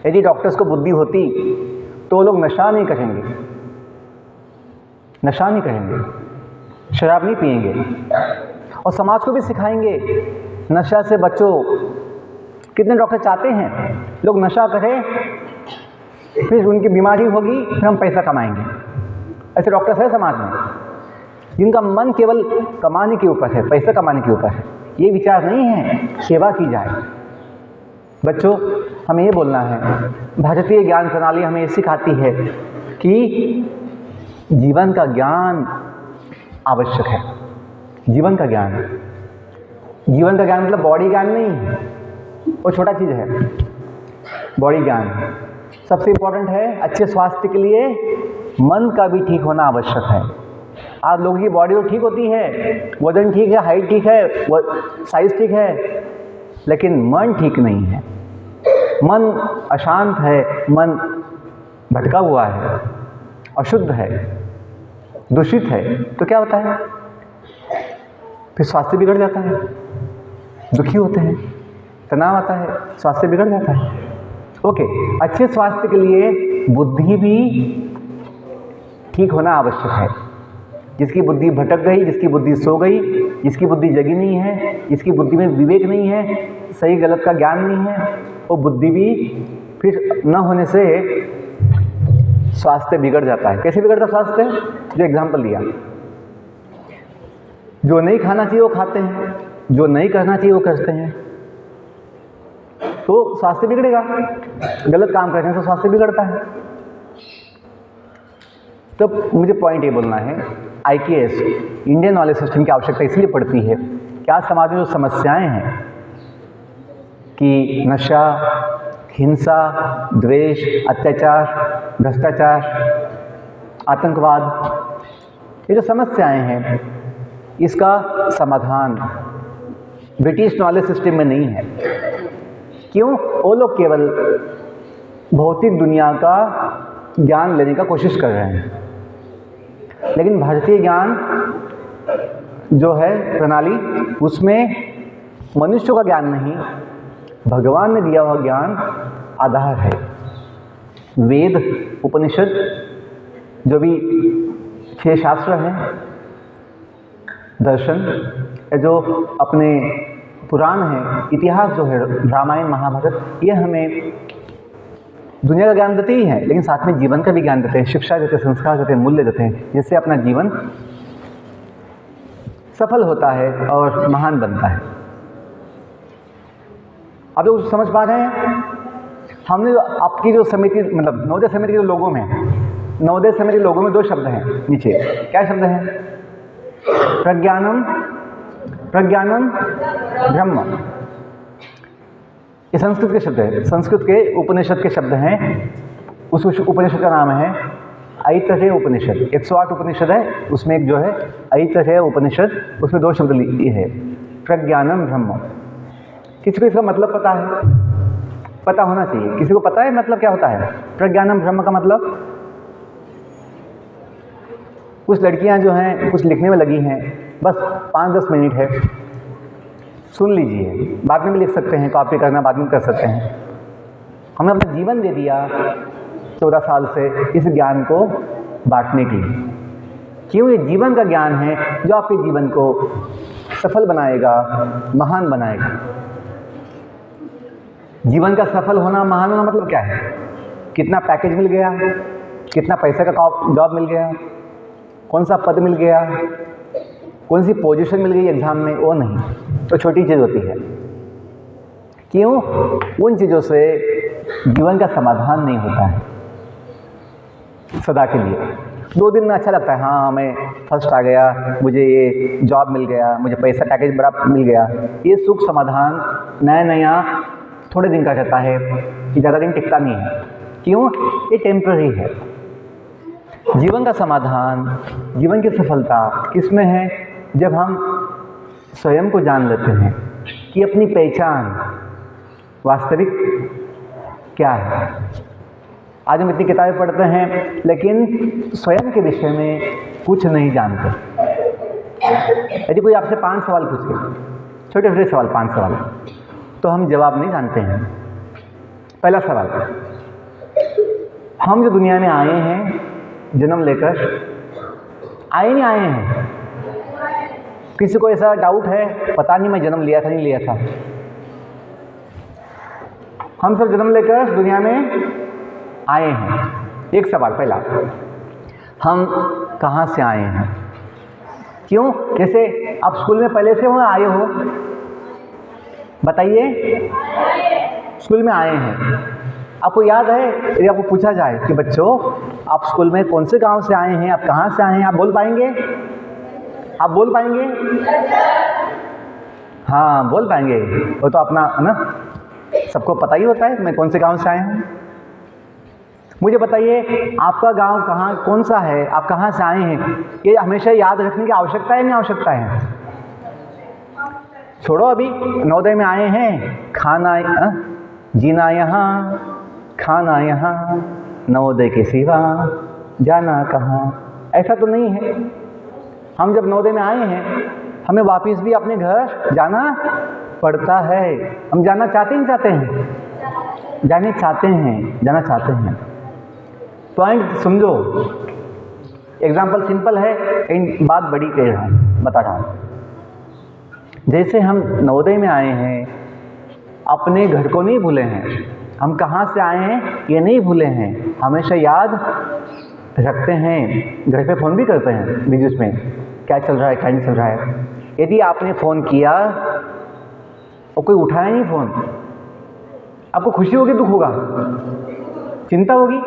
यदि डॉक्टर्स को बुद्धि होती तो वो लोग नशा नहीं करेंगे, नशा नहीं करेंगे, शराब नहीं पिएंगे, और समाज को भी सिखाएंगे नशा से बचो। कितने डॉक्टर चाहते हैं लोग नशा करें, फिर उनकी बीमारी होगी, फिर हम पैसा कमाएंगे। ऐसे डॉक्टर्स हैं समाज में जिनका मन केवल कमाने के ऊपर है, पैसा कमाने के ऊपर है। ये विचार नहीं है सेवा की जाए। बच्चों, हमें ये बोलना है, भारतीय ज्ञान प्रणाली हमें ये सिखाती है कि जीवन का ज्ञान आवश्यक है। जीवन का ज्ञान, जीवन का ज्ञान मतलब बॉडी ज्ञान नहीं है, वो छोटा चीज़ है। बॉडी ज्ञान सबसे इम्पोर्टेंट है। अच्छे स्वास्थ्य के लिए मन का भी ठीक होना आवश्यक है। आज लोगों की बॉडी तो ठीक होती है, वजन ठीक है, हाइट ठीक है, साइज ठीक है, लेकिन मन ठीक नहीं है। मन अशांत है, मन भटका हुआ है, अशुद्ध है, दूषित है, तो क्या होता है? फिर स्वास्थ्य बिगड़ जाता है, दुखी होते हैं, तनाव आता है, स्वास्थ्य बिगड़ जाता है। ओके, अच्छे स्वास्थ्य के लिए बुद्धि भी ठीक होना आवश्यक है। जिसकी बुद्धि भटक गई, जिसकी बुद्धि सो गई, जिसकी बुद्धि जगी नहीं है, जिसकी बुद्धि में विवेक नहीं है, सही गलत का ज्ञान नहीं है, वो बुद्धि भी फिर न होने से स्वास्थ्य बिगड़ जाता है। कैसे बिगड़ता स्वास्थ्य? जो एग्जाम्पल दिया, जो नहीं खाना चाहिए वो खाते हैं, जो नहीं करना चाहिए वो करते हैं, तो स्वास्थ्य बिगड़ेगा। गलत काम करने से स्वास्थ्य बिगड़ता है। तो मुझे पॉइंट ये बोलना है, IKS इंडियन नॉलेज सिस्टम की आवश्यकता इसलिए पड़ती है कि आज समाज में जो समस्याएं हैं कि नशा, हिंसा, द्वेष, अत्याचार, भ्रष्टाचार, आतंकवाद, ये जो समस्याएं हैं, इसका समाधान ब्रिटिश नॉलेज सिस्टम में नहीं है। क्यों? वो लोग केवल भौतिक दुनिया का ज्ञान लेने का कोशिश कर रहे हैं, लेकिन भारतीय ज्ञान जो है प्रणाली, उसमें मनुष्य का ज्ञान नहीं, भगवान ने दिया हुआ ज्ञान आधार है। वेद, उपनिषद, जो भी 6 शास्त्र हैं, दर्शन, जो अपने पुराण हैं, इतिहास जो है, रामायण, महाभारत, ये हमें दुनिया का ज्ञान देते ही हैं, लेकिन साथ में जीवन का भी ज्ञान देते हैं, शिक्षा देते हैं, संस्कार देते हैं, मूल्य देते हैं, जिससे अपना जीवन सफल होता है और महान बनता है। आप लोग समझ पा रहे हैं? हमने जो आपकी जो समिति, मतलब नवोदय समिति के लोगों में, नवोदय समिति के लोगों में 2 शब्द हैं नीचे। क्या शब्द हैं? प्रज्ञानम, प्रज्ञानम ब्रह्म। ये संस्कृत के शब्द है, संस्कृत के उपनिषद के शब्द हैं। उस उपनिषद का नाम है ऐतरेय उपनिषद। 108 उपनिषद है, उसमें एक जो है ऐतरेय उपनिषद, उसमें 2 शब्द लिए है, प्रज्ञानम ब्रह्म। किसी को इसका मतलब पता है? पता होना चाहिए। किसी को पता है मतलब क्या होता है? प्रज्ञानम ब्रह्म का मतलब, कुछ लड़कियां जो हैं कुछ लिखने में लगी हैं, बस 5-10 मिनट है, सुन लीजिए, बाद में भी लिख सकते हैं, कॉपी करना बाद में कर सकते हैं। हमने अपना जीवन दे दिया 14 साल से इस ज्ञान को बांटने के लिए। क्यों? ये जीवन का ज्ञान है जो आपके जीवन को सफल बनाएगा, महान बनाएगा। जीवन का सफल होना, महान होना मतलब क्या है? कितना पैकेज मिल गया, कितना पैसे का जॉब मिल गया, कौन सा पद मिल गया, कौन सी पोजीशन मिल गई एग्जाम में, वो नहीं, तो छोटी चीज़ होती है। क्यों? उन चीज़ों से जीवन का समाधान नहीं होता है सदा के लिए। 2 दिन में अच्छा लगता है, हाँ मैं फर्स्ट आ गया, मुझे ये जॉब मिल गया, मुझे पैसा पैकेज बड़ा मिल गया। ये सुख समाधान नया नया थोड़े दिन का रहता है, कि ज़्यादा दिन टिकता नहीं है। क्यों? ये टेम्पररी है। जीवन का समाधान, जीवन की सफलता किस में है? जब हम स्वयं को जान लेते हैं कि अपनी पहचान वास्तविक क्या है। आज हम इतनी किताबें पढ़ते हैं लेकिन स्वयं के विषय में कुछ नहीं जानते। यदि कोई आपसे 5 सवाल पूछे, छोटे छोटे सवाल, 5 सवाल, तो हम जवाब नहीं जानते हैं। पहला सवाल, हम जो दुनिया में आए हैं जन्म लेकर, आए नहीं आए हैं? किसी को ऐसा डाउट है, पता नहीं मैं जन्म लिया था नहीं लिया था? हम सब जन्म लेकर दुनिया में आए हैं। एक सवाल पहला, हम कहाँ से आए हैं? क्यों? जैसे आप स्कूल में पहले से हो आए हो? बताइए, स्कूल में आए हैं। आपको याद है यदि आपको पूछा जाए कि बच्चों आप स्कूल में कौन से गांव से आए हैं, आप कहाँ से आए हैं, आप बोल पाएंगे? आप बोल पाएंगे? हाँ बोल पाएंगे। वो तो अपना है ना, सबको पता ही होता है मैं कौन से गांव से आया हूँ। मुझे बताइए आपका गांव कहाँ, कौन सा है, आप कहाँ से आए हैं? ये हमेशा याद रखने की आवश्यकता है नहीं आवश्यकता है? छोड़ो, अभी नवोदय में आए हैं, खाना जीना यहाँ, खाना यहाँ, नवोदय के सिवा जाना कहाँ, ऐसा तो नहीं है। हम जब नवोदय में आए हैं हमें वापस भी अपने घर जाना पड़ता है। हम जाना चाहते नहीं चाहते हैं? जाने चाहते हैं, जाना चाहते हैं। पॉइंट समझो, एग्जाम्पल सिंपल है लेकिन बात बड़ी कह रहा हूँ, बता रहा हूँ। जैसे हम नवोदय में आए हैं, अपने घर को नहीं भूले हैं, हम कहाँ से आए हैं ये नहीं भूले हैं, हमेशा याद रखते हैं। घर पे फ़ोन भी करते हैं बीच में, क्या चल रहा है क्या नहीं चल रहा है। यदि आपने फ़ोन किया और कोई उठाया नहीं फ़ोन, आपको खुशी होगी दुख होगा? चिंता होगी।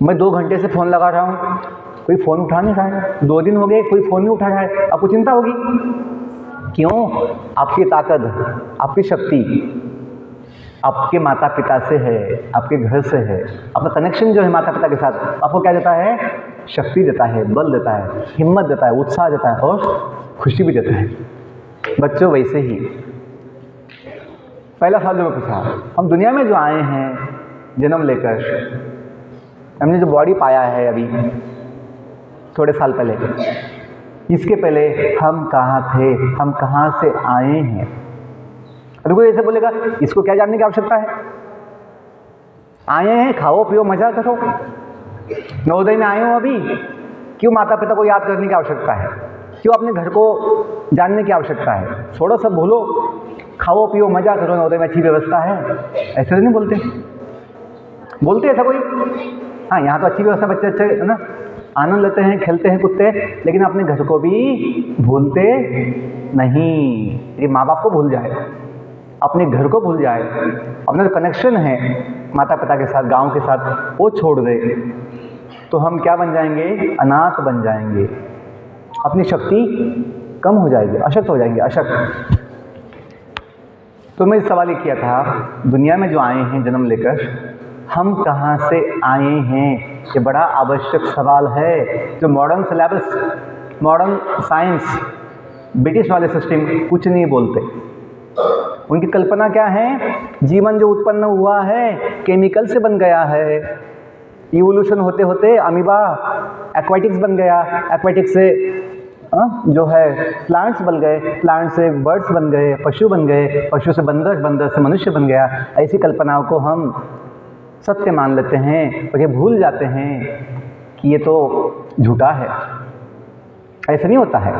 मैं 2 घंटे से फ़ोन लगा रहा हूँ, कोई फ़ोन उठा नहीं रहा है, 2 दिन हो गए कोई फ़ोन नहीं उठा रहा है, आपको चिंता होगी। क्यों? आपकी ताकत, आपकी शक्ति आपके माता पिता से है, आपके घर से है। आपका कनेक्शन जो है माता पिता के साथ आपको क्या देता है? शक्ति देता है, बल देता है, हिम्मत देता है, उत्साह देता है और खुशी भी देता है। बच्चों वैसे ही पहला सवाल जो मैं पूछा, हम दुनिया में जो आए हैं जन्म लेकर, हमने जो बॉडी पाया है अभी थोड़े साल पहले, इसके पहले हम कहाँ थे, हम कहाँ से आए हैं? अगर कोई ऐसे बोलेगा इसको क्या जानने की आवश्यकता है? आए हैं, खाओ पियो मजा करो। नवोदय में आए हो अभी, क्यों माता पिता को याद करने की आवश्यकता है? क्यों अपने घर को जानने की आवश्यकता है? छोड़ो सब भूलो, खाओ पियो मजा करो, नवोदय में अच्छी व्यवस्था है। ऐसे नहीं बोलते, बोलते ऐसा कोई? हाँ, यहाँ तो अच्छी व्यवस्था, बच्चे अच्छे है ना, आनंद लेते हैं, खेलते हैं कूदते हैं, लेकिन अपने घर को भी भूलते नहीं। ये माँ बाप को भूल जाए, अपने घर को भूल जाए, अपना जो कनेक्शन है माता पिता के साथ, गांव के साथ, वो छोड़ दे, तो हम क्या बन जाएंगे? अनाथ बन जाएंगे। अपनी शक्ति कम हो जाएगी, अशक्त हो जाएंगे, अशक्त। तो मैं सवाल ये किया था, दुनिया में जो आए हैं जन्म लेकर, हम कहाँ से आए हैं? ये बड़ा आवश्यक सवाल है जो modern syllabus, modern science, British वाले सिस्टम कुछ नहीं बोलते। उनकी कल्पना क्या है? जीवन जो उत्पन्न हुआ है केमिकल से बन गया है, इवोल्यूशन होते होते अमीबा एक्वाटिक्स बन गया, एक्वाटिक्स से जो है प्लांट्स बन गए, प्लांट से बर्ड्स बन गए, पशु बन गए, पशु से बंदर, बंदर से मनुष्य बन गया। ऐसी कल्पनाओं को हम सत्य मान लेते हैं और ये भूल जाते हैं कि ये तो झूठा है। ऐसा नहीं होता है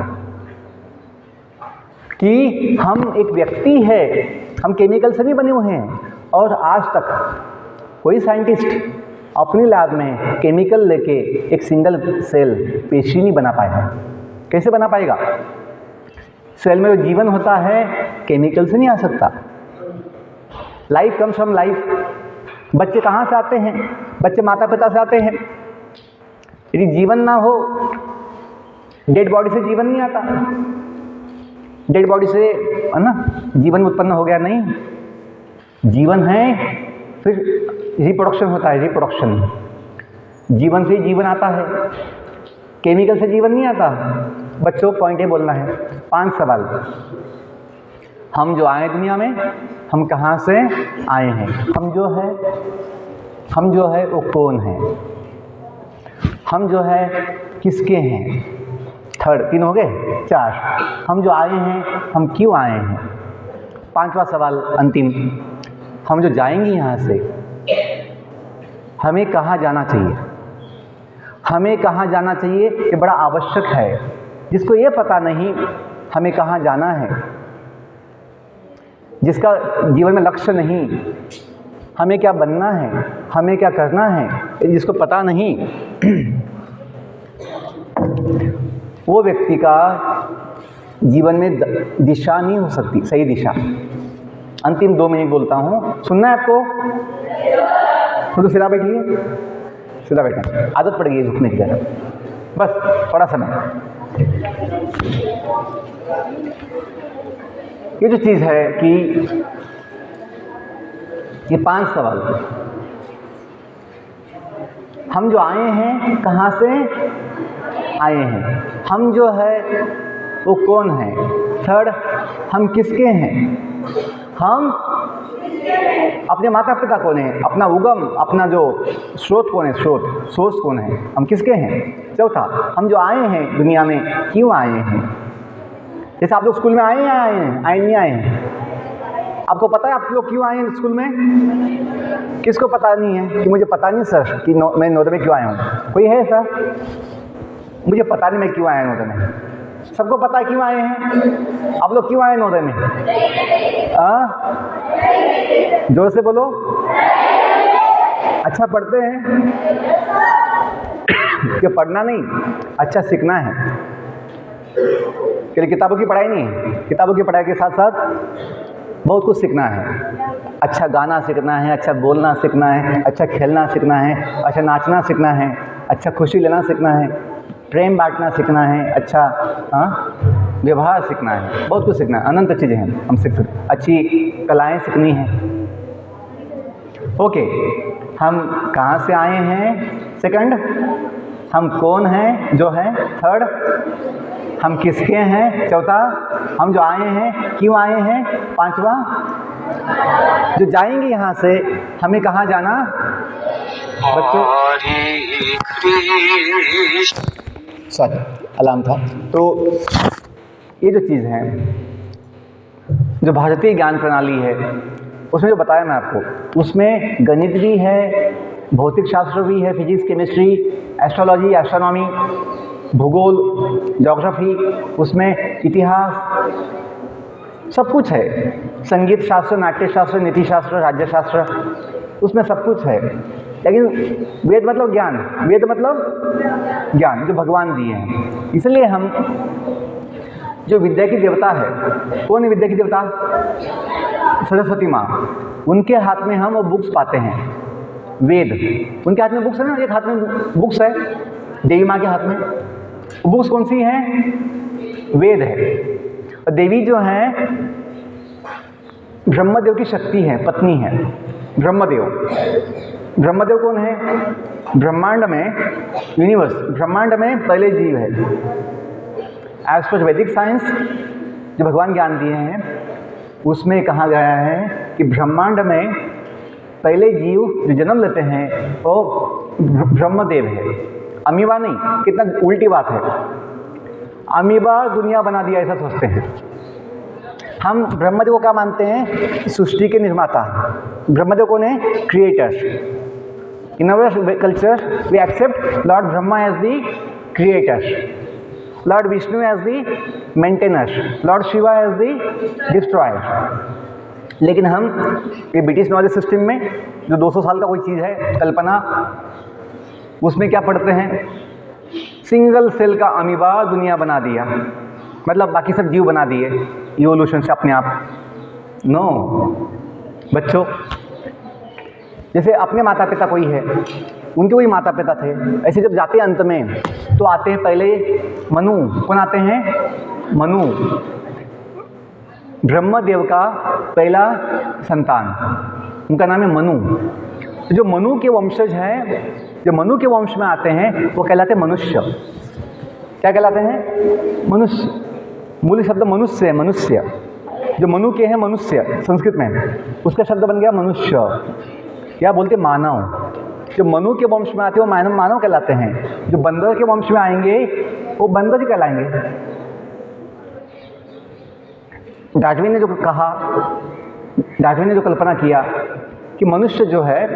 कि हम एक व्यक्ति है, हम केमिकल से नहीं बने हुए हैं। और आज तक कोई साइंटिस्ट अपनी लैब में केमिकल लेके एक सिंगल सेल पेशी नहीं बना पाया। कैसे बना पाएगा? सेल में जो जीवन होता है केमिकल से नहीं आ सकता। Life comes from life. बच्चे कहाँ से आते हैं? बच्चे माता पिता से आते हैं। यदि जीवन ना हो, डेड बॉडी से जीवन नहीं आता। डेड बॉडी से है ना जीवन उत्पन्न हो गया, नहीं। जीवन है, फिर रिप्रोडक्शन होता है, रिप्रोडक्शन। जीवन से ही जीवन आता है, केमिकल से जीवन नहीं आता। बच्चों पॉइंट ये बोलना है। 5 सवाल। हम जो आए दुनिया में, हम कहाँ से आए हैं? हम जो है वो कौन है? हम जो है किसके हैं? 3 हो गए। 4 हम जो आए हैं, हम क्यों आए हैं? 5वां सवाल अंतिम, हम जो जाएंगे यहाँ से, हमें कहाँ जाना चाहिए? हमें कहाँ जाना चाहिए ये बड़ा आवश्यक है। जिसको ये पता नहीं हमें कहाँ जाना है, जिसका जीवन में लक्ष्य नहीं, हमें क्या बनना है, हमें क्या करना है, जिसको पता नहीं, वो व्यक्ति का जीवन में दिशा नहीं हो सकती, सही दिशा। अंतिम 2 मिनट बोलता हूँ, सुनना है आपको? तो सीधा बैठिए, सीधा बैठे। आदत पड़ गई है झुकने की जगह, बस थोड़ा समय। ये जो चीज़ है कि ये 5 सवाल, हम जो आए हैं, कहाँ से आए हैं, हम जो है वो कौन है, 3rd हम किसके हैं, हम अपने माता पिता कौन है, अपना उगम, अपना जो स्रोत कौन है, स्रोत सोर्स कौन है, हम किसके हैं। 4था हम जो आए हैं दुनिया में क्यों आए हैं। जैसे आप लोग स्कूल में आए हैं, आए नहीं आए हैं? आपको पता है आप लोग क्यों आए हैं स्कूल में? किसको पता नहीं है कि मुझे पता नहीं सर कि मैं नोएडा में क्यों आया हूँ? कोई है सर? मुझे पता नहीं मैं क्यों आया नोएडा में। सबको पता है क्यों आए हैं? आप लोग क्यों आए नोएडा में? जोर से बोलो। अच्छा पढ़ते हैं? क्या पढ़ना नहीं, अच्छा सीखना है। केवल किताबों की पढ़ाई नहीं है, किताबों की पढ़ाई के साथ साथ बहुत कुछ सीखना है। अच्छा गाना सीखना है, अच्छा बोलना सीखना है, अच्छा खेलना सीखना है, अच्छा नाचना सीखना है, अच्छा खुशी लेना सीखना है, प्रेम बांटना सीखना है, अच्छा व्यवहार सीखना है, बहुत कुछ सीखना है। अनंत चीज़ें हैं हम सीख सकते, अच्छी कलाएं सीखनी हैं। ओके, हम कहाँ से आए हैं, 2nd हम कौन हैं जो है, 3rd हम किसके हैं, 4था हम जो आए हैं क्यों आए हैं, 5वां जो जाएंगे यहाँ से हमें कहाँ जाना। बच्चों सॉरी अलार्म था। तो ये जो चीज़ है, जो भारतीय ज्ञान प्रणाली है, उसमें जो बताया मैं आपको, उसमें गणित भी है, भौतिक शास्त्र भी है, फिजिक्स, केमिस्ट्री, एस्ट्रोलॉजी, एस्ट्रोनॉमी, भूगोल, ज्योग्राफी, उसमें इतिहास, सब कुछ है। संगीत शास्त्र, नाट्य शास्त्र, नीति शास्त्र, राज्य शास्त्र, उसमें सब कुछ है। लेकिन वेद मतलब ज्ञान, वेद मतलब ज्ञान जो भगवान दिए हैं। इसलिए हम जो विद्या की देवता है, कौन है विद्या की देवता? सरस्वती माँ। उनके हाथ में हम वो बुक्स पाते हैं, वेद। उनके हाथ में बुक्स है ना, एक हाथ में बुक्स है देवी माँ के हाथ में। बुक्स कौन सी हैं? वेद है। और देवी जो है ब्रह्मदेव की शक्ति है, पत्नी है। ब्रह्मदेव, ब्रह्मदेव कौन है? ब्रह्मांड में, यूनिवर्स, ब्रह्मांड में पहले जीव है। एज पर वैदिक साइंस जो भगवान ज्ञान दिए हैं, उसमें कहा गया है कि ब्रह्मांड में पहले जीव जो जन्म लेते हैं वो ब्रह्मदेव है, अमीवा नहीं। कितना उल्टी बात है। अमीबा दुनिया बना दिया, ऐसा सोचते हैं। हम ब्रह्मदेव को क्या मानते हैं? सृष्टि के निर्माता। ब्रह्मदेव कौन है? Creator. In our culture we accept lord Brahma as the creator, lord Vishnu as the maintainer, lord Shiva as the destroyer. लेकिन हम ये ब्रिटिश नॉलेज सिस्टम में जो 200 साल का कोई चीज़ है कल्पना, उसमें क्या पढ़ते हैं? सिंगल सेल का अमीबा दुनिया बना दिया, मतलब बाकी सब जीव बना दिए इवोल्यूशन से अपने आप। नो बच्चों, जैसे अपने माता पिता कोई है, उनके वही माता पिता थे, ऐसे जब जाते हैं अंत में तो आते हैं पहले मनु। कौन आते हैं? मनु, ब्रह्मदेव का पहला संतान, उनका नाम है मनु। जो मनु के वंशज हैं, जो मनु के वंश में आते हैं वो कहलाते हैं मनुष्य। क्या कहलाते हैं? मनुष्य। मूल शब्द मनुष्य है, मनुष्य। जो मनु के हैं मनुष्य संस्कृत में, उसका शब्द बन गया मनुष्य, या बोलते मानव। जो मनु के वंश में आते हैं वो मानव कहलाते हैं। जो बंदर के वंश में आएंगे वो बंदर ही कहलाएंगे। डार्विन ने जो कहा, डार्विन ने जो कल्पना किया कि मनुष्य जो है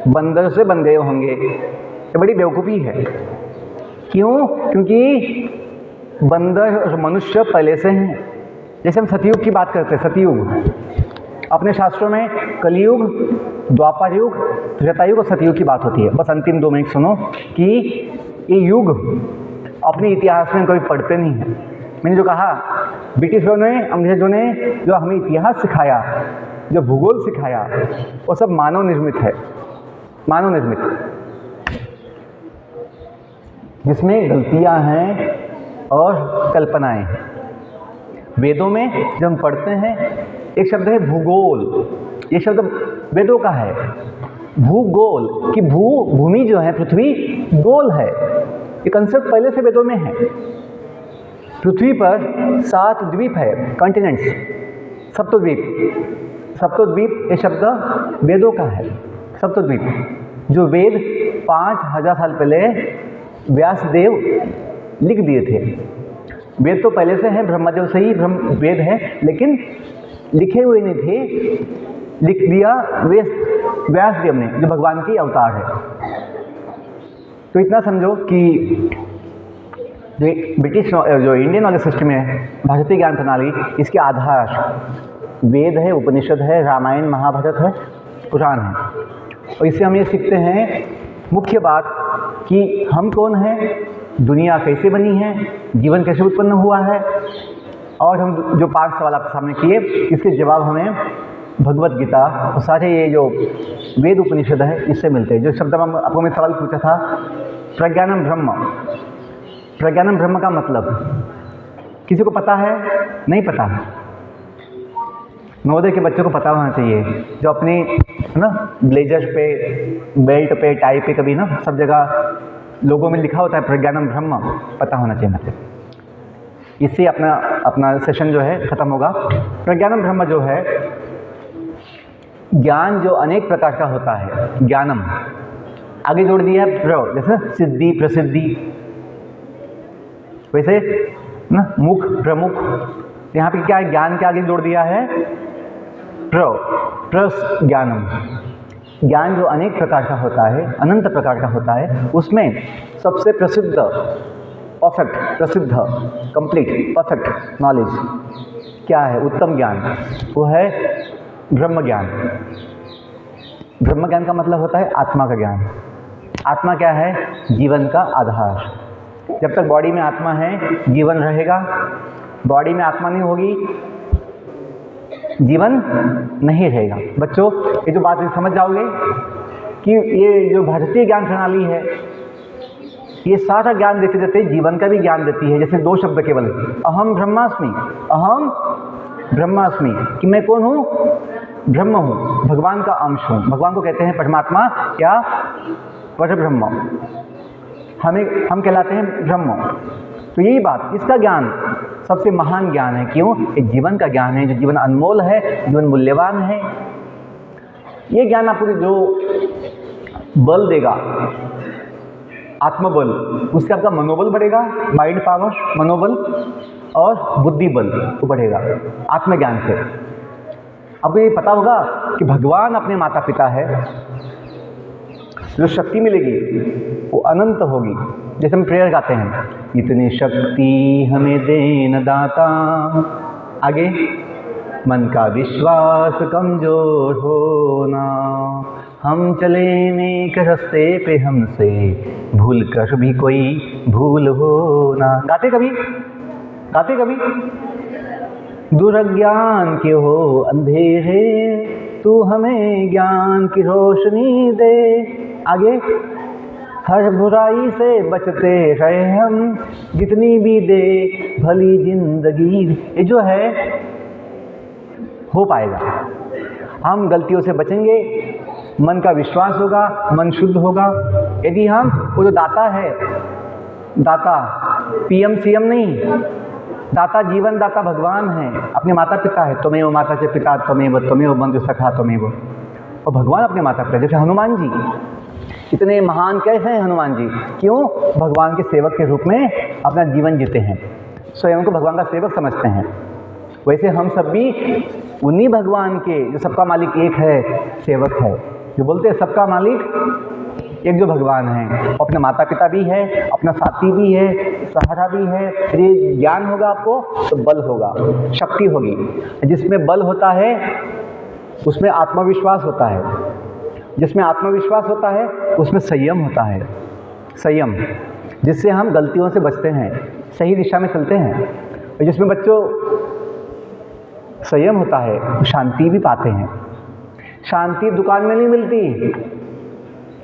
बंदर से बन गए होंगे, ये बड़ी बेवकूफ़ी है। क्यों? क्योंकि बंदर और मनुष्य पहले से हैं। जैसे हम सतयुग की बात करते हैं, सतयुग अपने शास्त्रों में कलयुग, द्वापर युग, त्रेतायुग और सतयुग की बात होती है। बस अंतिम 2 मिनट सुनो कि ये युग अपने इतिहास में कभी पढ़ते नहीं हैं। मैंने जो कहा, ब्रिटिशों ने, अंग्रेजों ने जो हमें इतिहास सिखाया, जो भूगोल सिखाया, वो सब मानव निर्मित है, मानव निर्मित, जिसमें गलतियां हैं और कल्पनाएं हैं। वेदों में जब हम पढ़ते हैं, एक शब्द है भूगोल। ये शब्द वेदों का है, भूगोल, कि भूमि जो है, पृथ्वी गोल है। ये कंसेप्ट पहले से वेदों में है। पृथ्वी पर 7 द्वीप है, कॉन्टिनेंट्स, सप्तद्वीप। सप्तद्वीप ये शब्द वेदों का है, सप्तद्वीप, जो वेद 5000 साल पहले व्यासदेव लिख दिए थे। वेद तो पहले से हैं, ब्रह्मदेव से ही ब्रह्म वेद है, लेकिन लिखे हुए नहीं थे, लिख दिया व्यासदेव ने, जो भगवान की अवतार है। तो इतना समझो कि जो ब्रिटिश, जो इंडियन नॉलेज सिस्टम है, भारतीय ज्ञान प्रणाली, इसके आधार वेद है, उपनिषद है, रामायण महाभारत है, पुराण है। और इससे हम ये सीखते हैं मुख्य बात कि हम कौन हैं, दुनिया कैसे बनी है, जीवन कैसे उत्पन्न हुआ है, और हम जो 5 सवाल आपके सामने किए, इसके जवाब हमें भगवत गीता और सारे ये जो वेद उपनिषद है इससे मिलते हैं। जो शब्द आपको मैं सवाल पूछा था, प्रज्ञानम ब्रह्म, प्रज्ञानम ब्रह्म का मतलब किसी को पता है? नहीं पता है। नवोदय के बच्चों को पता होना चाहिए, जो अपने है ना ब्लेजर पे, बेल्ट पे, टाई पे, कभी ना सब जगह लोगों में लिखा होता है प्रज्ञानम ब्रह्म, पता होना चाहिए मतलब। इससे अपना सेशन जो है ख़त्म होगा। प्रज्ञानम ब्रह्म जो है ज्ञान जो अनेक प्रकार का होता है, ज्ञानम आगे जोड़ दिया है प्र, जैसे सिद्धि, प्रसिद्धि, वैसे ना मुख, प्रमुख। यहाँ पे क्या है, ज्ञान के आगे जोड़ दिया है प्रस ज्ञानम। ज्ञान जो अनेक प्रकार का होता है, अनंत प्रकार का होता है, उसमें सबसे प्रसिद्ध, परफेक्ट, प्रसिद्ध, कंप्लीट, परफेक्ट नॉलेज क्या है, उत्तम ज्ञान, वो है ब्रह्म ज्ञान। ब्रह्म ज्ञान का मतलब होता है आत्मा का ज्ञान। आत्मा क्या है? जीवन का आधार। जब तक बॉडी में आत्मा है जीवन रहेगा, बॉडी में आत्मा नहीं होगी जीवन नहीं रहेगा। बच्चों ये जो बात समझ जाओगे कि ये जो भारतीय ज्ञान प्रणाली है, ये सारा ज्ञान देते देते जीवन का भी ज्ञान देती है। जैसे 2 शब्द केवल, अहम ब्रह्मास्मि, अहम ब्रह्मास्मि, कि मैं कौन हूँ? ब्रह्म हूँ, भगवान का अंश हूँ। भगवान को कहते हैं परमात्मा या परब्रह्म, हम कहलाते हैं ब्रह्म। तो यही बात, इसका ज्ञान सबसे महान ज्ञान है। क्यों? एक जीवन का ज्ञान है, जो जीवन अनमोल है, जीवन मूल्यवान है। ये ज्ञान आपको जो बल देगा, आत्मबल, उससे आपका मनोबल बढ़ेगा, माइंड पावर, मनोबल, और बुद्धि बल वो बढ़ेगा आत्मज्ञान से। आपको ये पता होगा कि भगवान अपने माता पिता है, जो शक्ति मिलेगी वो अनंत होगी। जैसे हम प्रेयर गाते हैं, इतनी शक्ति हमें देन दाता, आगे मन का विश्वास कमजोर होना, हम चले नेक रास्ते पे हमसे भूल कर भी कोई भूल होना। गाते कभी दुर्ज्ञान के हो अंधेरे, तू हमें ज्ञान की रोशनी दे, आगे हर बुराई से बचते रहे हम, जितनी भी दे भली जिंदगी। ये जो है हो पाएगा, हम गलतियों से बचेंगे, मन का विश्वास होगा, मन शुद्ध होगा। यदि हम वो जो दाता है, दाता पीएम सीएम नहीं, दाता जीवन दाता भगवान है, अपने माता पिता है, त्वमेव माता च पिता त्वमेव बंधु सखा त्वमेव। और भगवान अपने माता पिता, जैसे हनुमान जी इतने महान कैसे हैं हनुमान जी? क्यों? भगवान के सेवक के रूप में अपना जीवन जीते हैं, स्वयं को भगवान का सेवक समझते हैं। वैसे हम सब भी उन्हीं भगवान के, जो सबका मालिक एक है, सेवक है, जो बोलते हैं सबका मालिक एक जो भगवान है। अपने माता पिता भी है, अपना साथी भी है, सहारा भी है। फिर ये ज्ञान होगा आपको तो बल होगा, शक्ति होगी। जिसमें बल होता है उसमें आत्मविश्वास होता है, जिसमें आत्मविश्वास होता है उसमें संयम होता है, संयम जिससे हम गलतियों से बचते हैं, सही दिशा में चलते हैं। और जिसमें बच्चों संयम होता है शांति भी पाते हैं। शांति दुकान में नहीं मिलती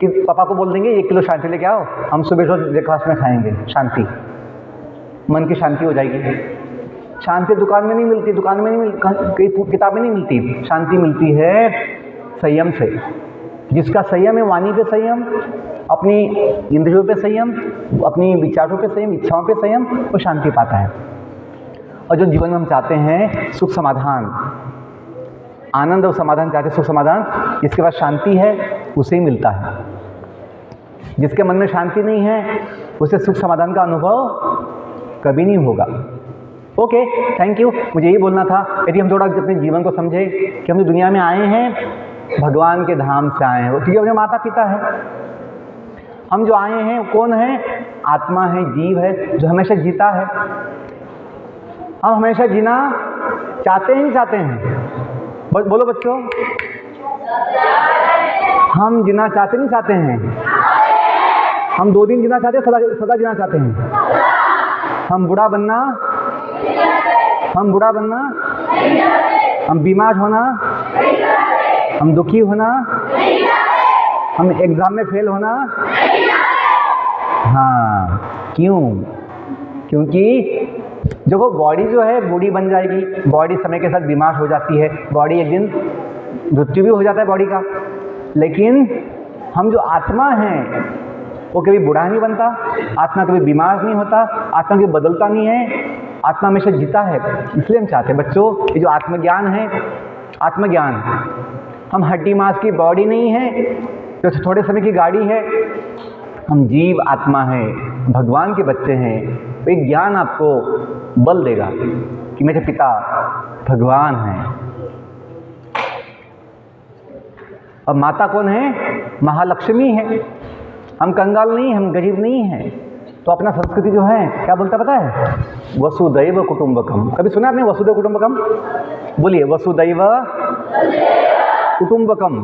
कि पापा को बोल देंगे 1 किलो शांति लेके आओ, हम सुबह रोज ब्रेकफास्ट में खाएंगे, शांति, मन की शांति हो जाएगी। शांति दुकान में नहीं मिलती, दुकान में नहीं मिलती, कई किताबें नहीं मिलती। शांति मिलती है संयम से। जिसका संयम है, वाणी पे संयम, अपनी इंद्रियों पे संयम, अपनी विचारों पे संयम, इच्छाओं पे संयम, वो शांति पाता है। और जो जीवन में हम चाहते हैं सुख समाधान, आनंद और समाधान चाहते हैं, सुख समाधान, जिसके पास शांति है उसे ही मिलता है। जिसके मन में शांति नहीं है उसे सुख समाधान का अनुभव कभी नहीं होगा। Okay, thank you. मुझे यही बोलना था। यदि हम थोड़ा अपने जीवन को समझे कि हम जो दुनिया में आए हैं भगवान के धाम से आए हैं, वो क्योंकि अपने माता पिता है। हम जो आए हैं कौन है? आत्मा है, जीव है, जो हमेशा जीता है। हम हमेशा जीना चाहते हैं, नहीं चाहते हैं? बोलो बच्चों, हम जीना चाहते नहीं चाहते हैं? हम 2 दिन जीना चाहते हैं, सदा जीना चाहते हैं? हम बुढ़ा बनना, हम बीमार होना, हम दुखी होना, हम एग्जाम में फेल होना, हाँ, क्यों? क्योंकि जो वो बॉडी जो है बूढ़ी बन जाएगी, बॉडी समय के साथ बीमार हो जाती है, बॉडी एक दिन मृत्यु भी हो जाता है बॉडी का। लेकिन हम जो आत्मा हैं वो कभी बूढ़ा नहीं बनता, आत्मा कभी बीमार नहीं होता, आत्मा कभी बदलता नहीं है, आत्मा हमेशा जीता है। इसलिए हम चाहते हैं बच्चों, ये जो आत्मज्ञान है, आत्मज्ञान, हम हड्डी मांस की बॉडी नहीं है जो थोड़े समय की गाड़ी है, हम जीव आत्मा है, भगवान के बच्चे हैं। तो एक ज्ञान आपको बल देगा कि मेरे पिता भगवान हैं। और माता कौन है? महालक्ष्मी है। हम कंगाल नहीं, हम गरीब नहीं हैं। तो अपना संस्कृति जो है क्या बोलता पता है? वसुदैव कुटुंबकम। कभी सुना आपने वसुदैव कुटुंबकम? बोलिए, वसुदैव कुटुंबकम,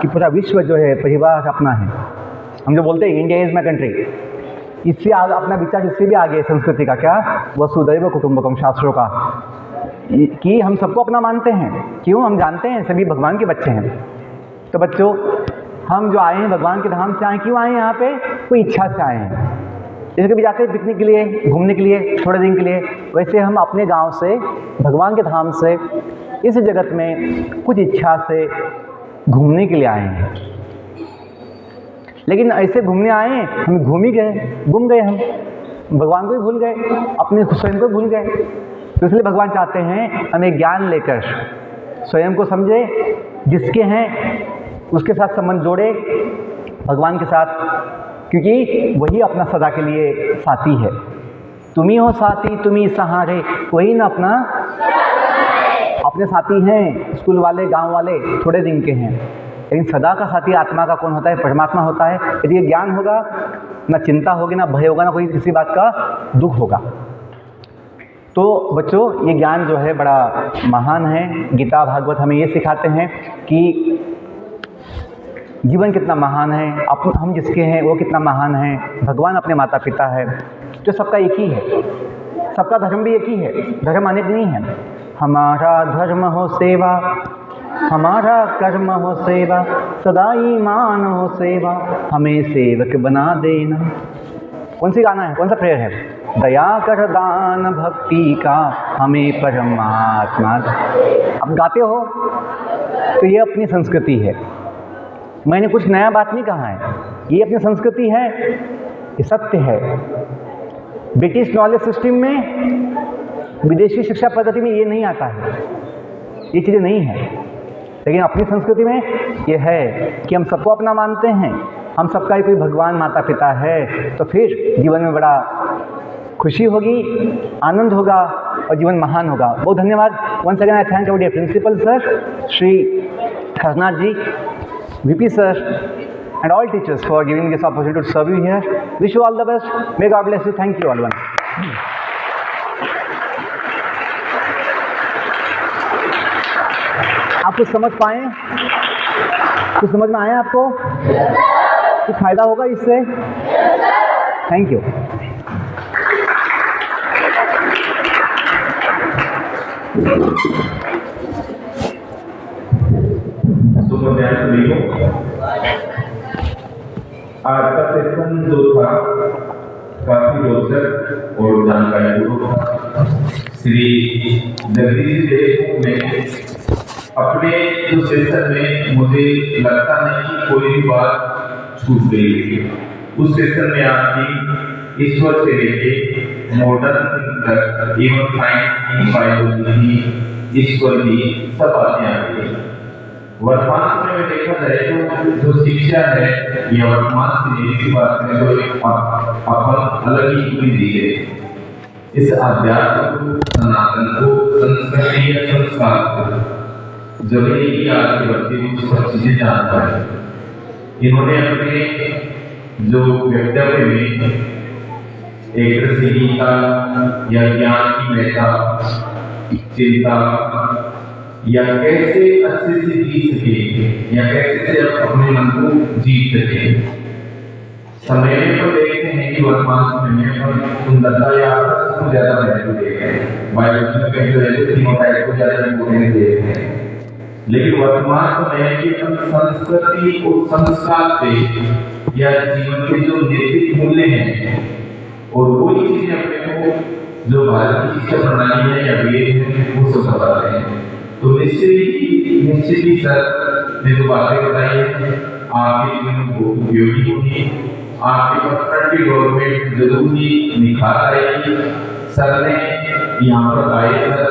कि पूरा विश्व जो है परिवार अपना है। हम जो बोलते हैं इंडिया इज माई कंट्री, इससे अपना विचार इससे भी आगे संस्कृति का क्या? वसुदैव कुटुंबकम, शास्त्रों का, कि हम सबको अपना मानते हैं। क्यों? हम जानते हैं सभी भगवान के बच्चे हैं। तो बच्चों, हम जो आए हैं भगवान के धाम से आए, क्यों आए हैं यहाँ पे? कोई इच्छा से आए हैं। जैसे कभी जाते हैं पिकनिक के लिए, घूमने के लिए, थोड़े दिन के लिए, वैसे हम अपने गांव से भगवान के धाम से इस जगत में कुछ इच्छा से घूमने के लिए आए हैं। लेकिन ऐसे घूमने आए, हम घूम ही गए, गुम गए, हम भगवान को ही भूल गए, अपने स्वयं को भूल गए। तो इसलिए भगवान चाहते हैं हमें ज्ञान लेकर स्वयं को समझे, जिसके हैं उसके साथ संबंध जोड़े, भगवान के साथ क्योंकि वही अपना सदा के लिए साथी है। तुम ही हो साथी, तुम ही सहारे, कोई ना अपना अपने साथी हैं। स्कूल वाले, गांव वाले थोड़े दिन के हैं, लेकिन सदा का साथी आत्मा का कौन होता है? परमात्मा होता है। यदि ये ज्ञान होगा, ना चिंता होगी, ना भय होगा, ना कोई किसी बात का दुख होगा। तो बच्चों, ये ज्ञान जो है बड़ा महान है। गीता भागवत हमें ये सिखाते हैं कि जीवन कितना महान है, हम जिसके हैं वो कितना महान है, भगवान अपने माता पिता है, जो सबका एक ही है, सबका धर्म भी एक ही है, धर्म अनेक नहीं है। हमारा धर्म हो सेवा, हमारा कर्म हो सेवा, सदा ईमान हो सेवा, हमें सेवक बना देना। कौन सी गाना है, कौन सा प्रेयर है? दया कर दान भक्ति का, हमें परमात्मा। अब गाते हो तो ये अपनी संस्कृति है, मैंने कुछ नया बात नहीं कहा है, ये अपनी संस्कृति है, ये सत्य है। ब्रिटिश नॉलेज सिस्टम में, विदेशी शिक्षा पद्धति में ये नहीं आता है, ये चीज़ें नहीं है, लेकिन अपनी संस्कृति में ये है कि हम सबको अपना मानते हैं, हम सबका ही कोई भगवान माता पिता है। तो फिर जीवन में बड़ा खुशी होगी, आनंद होगा और जीवन महान होगा। बहुत धन्यवाद। Once again I thank our dear principal sir Shri Kharnath ji, VP sir, and all teachers for giving this opportunity to serve you here. Wish you all the best. May God bless you. Thank you all one. आप कुछ समझ पाए? कुछ समझ में आया आपको? कुछ फायदा होगा इससे? Thank you. आज का सेशन जो था काफी रोचक और जानकारीपूर्वक था। श्री जगदीश देशमुख ने अपने जो सेशन में, मुझे लगता नहीं कि कोई भी बात छूट गई। उस सेशन में आपकी ईश्वर से लेके मॉडर्न तक, एवं साइंस की, बायोलॉजी की, ईश्वर की सब बातें आ गई। वर्तमान समय में देखा जाए तो जो शिक्षा है, यह वर्तमान से की बात है, तो अपन अलग ही पूरी दी है। इस अध्यात्म को, सनातन को, संस्कृति या संस्कार को जरूरी की आज के बच्चे कुछ सब चीजें जान पाए। इन्होंने अपने जो वक्तव्य में एक रसीदीता या ज्ञान की महत्ता, चिंता या कैसे अच्छे से जी सके, या कैसे से अपने मन को जीत सके। समय में तो देखते हैं कि वर्तमान समय में हम सुंदरता या आकर्षण को ज्यादा महत्व देते हैं, बायोलॉजी में कहीं तो फिनोटाइप को ज्यादा इम्पोर्टेंस देते हैं। लेकिन वर्तमान समय में कि हम संस्कृति और संस्कार से या जीवन के जो नैतिक मूल्य हैं और वही चीजें अपने को जो भारत की शिक्षा प्रणाली है या वेद है वो सब बता रहे हैं। तो निश्चित ही सर ने जो बातें बताई है आपके जीवन में बहुत उपयोगी होगी, आपके पर्सनल डेवलपमेंट जरूर ही निखार आएगी। सर ने यहाँ पर आए सर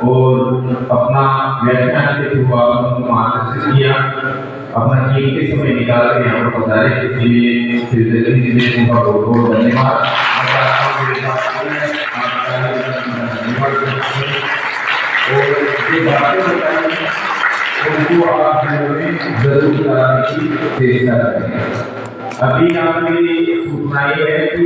और अपना व्याख्यान के थ्रू आपको मार्गदर्शन किया, अपना कीमती समय निकाल कर यहाँ पर पधारे, इसलिए श्री जगदीश जी उनका बहुत बहुत धन्यवाद। और जो बातें बताई उनको आप जरूर कराने की चेष्टा करें। अभी आपने सूचना है कि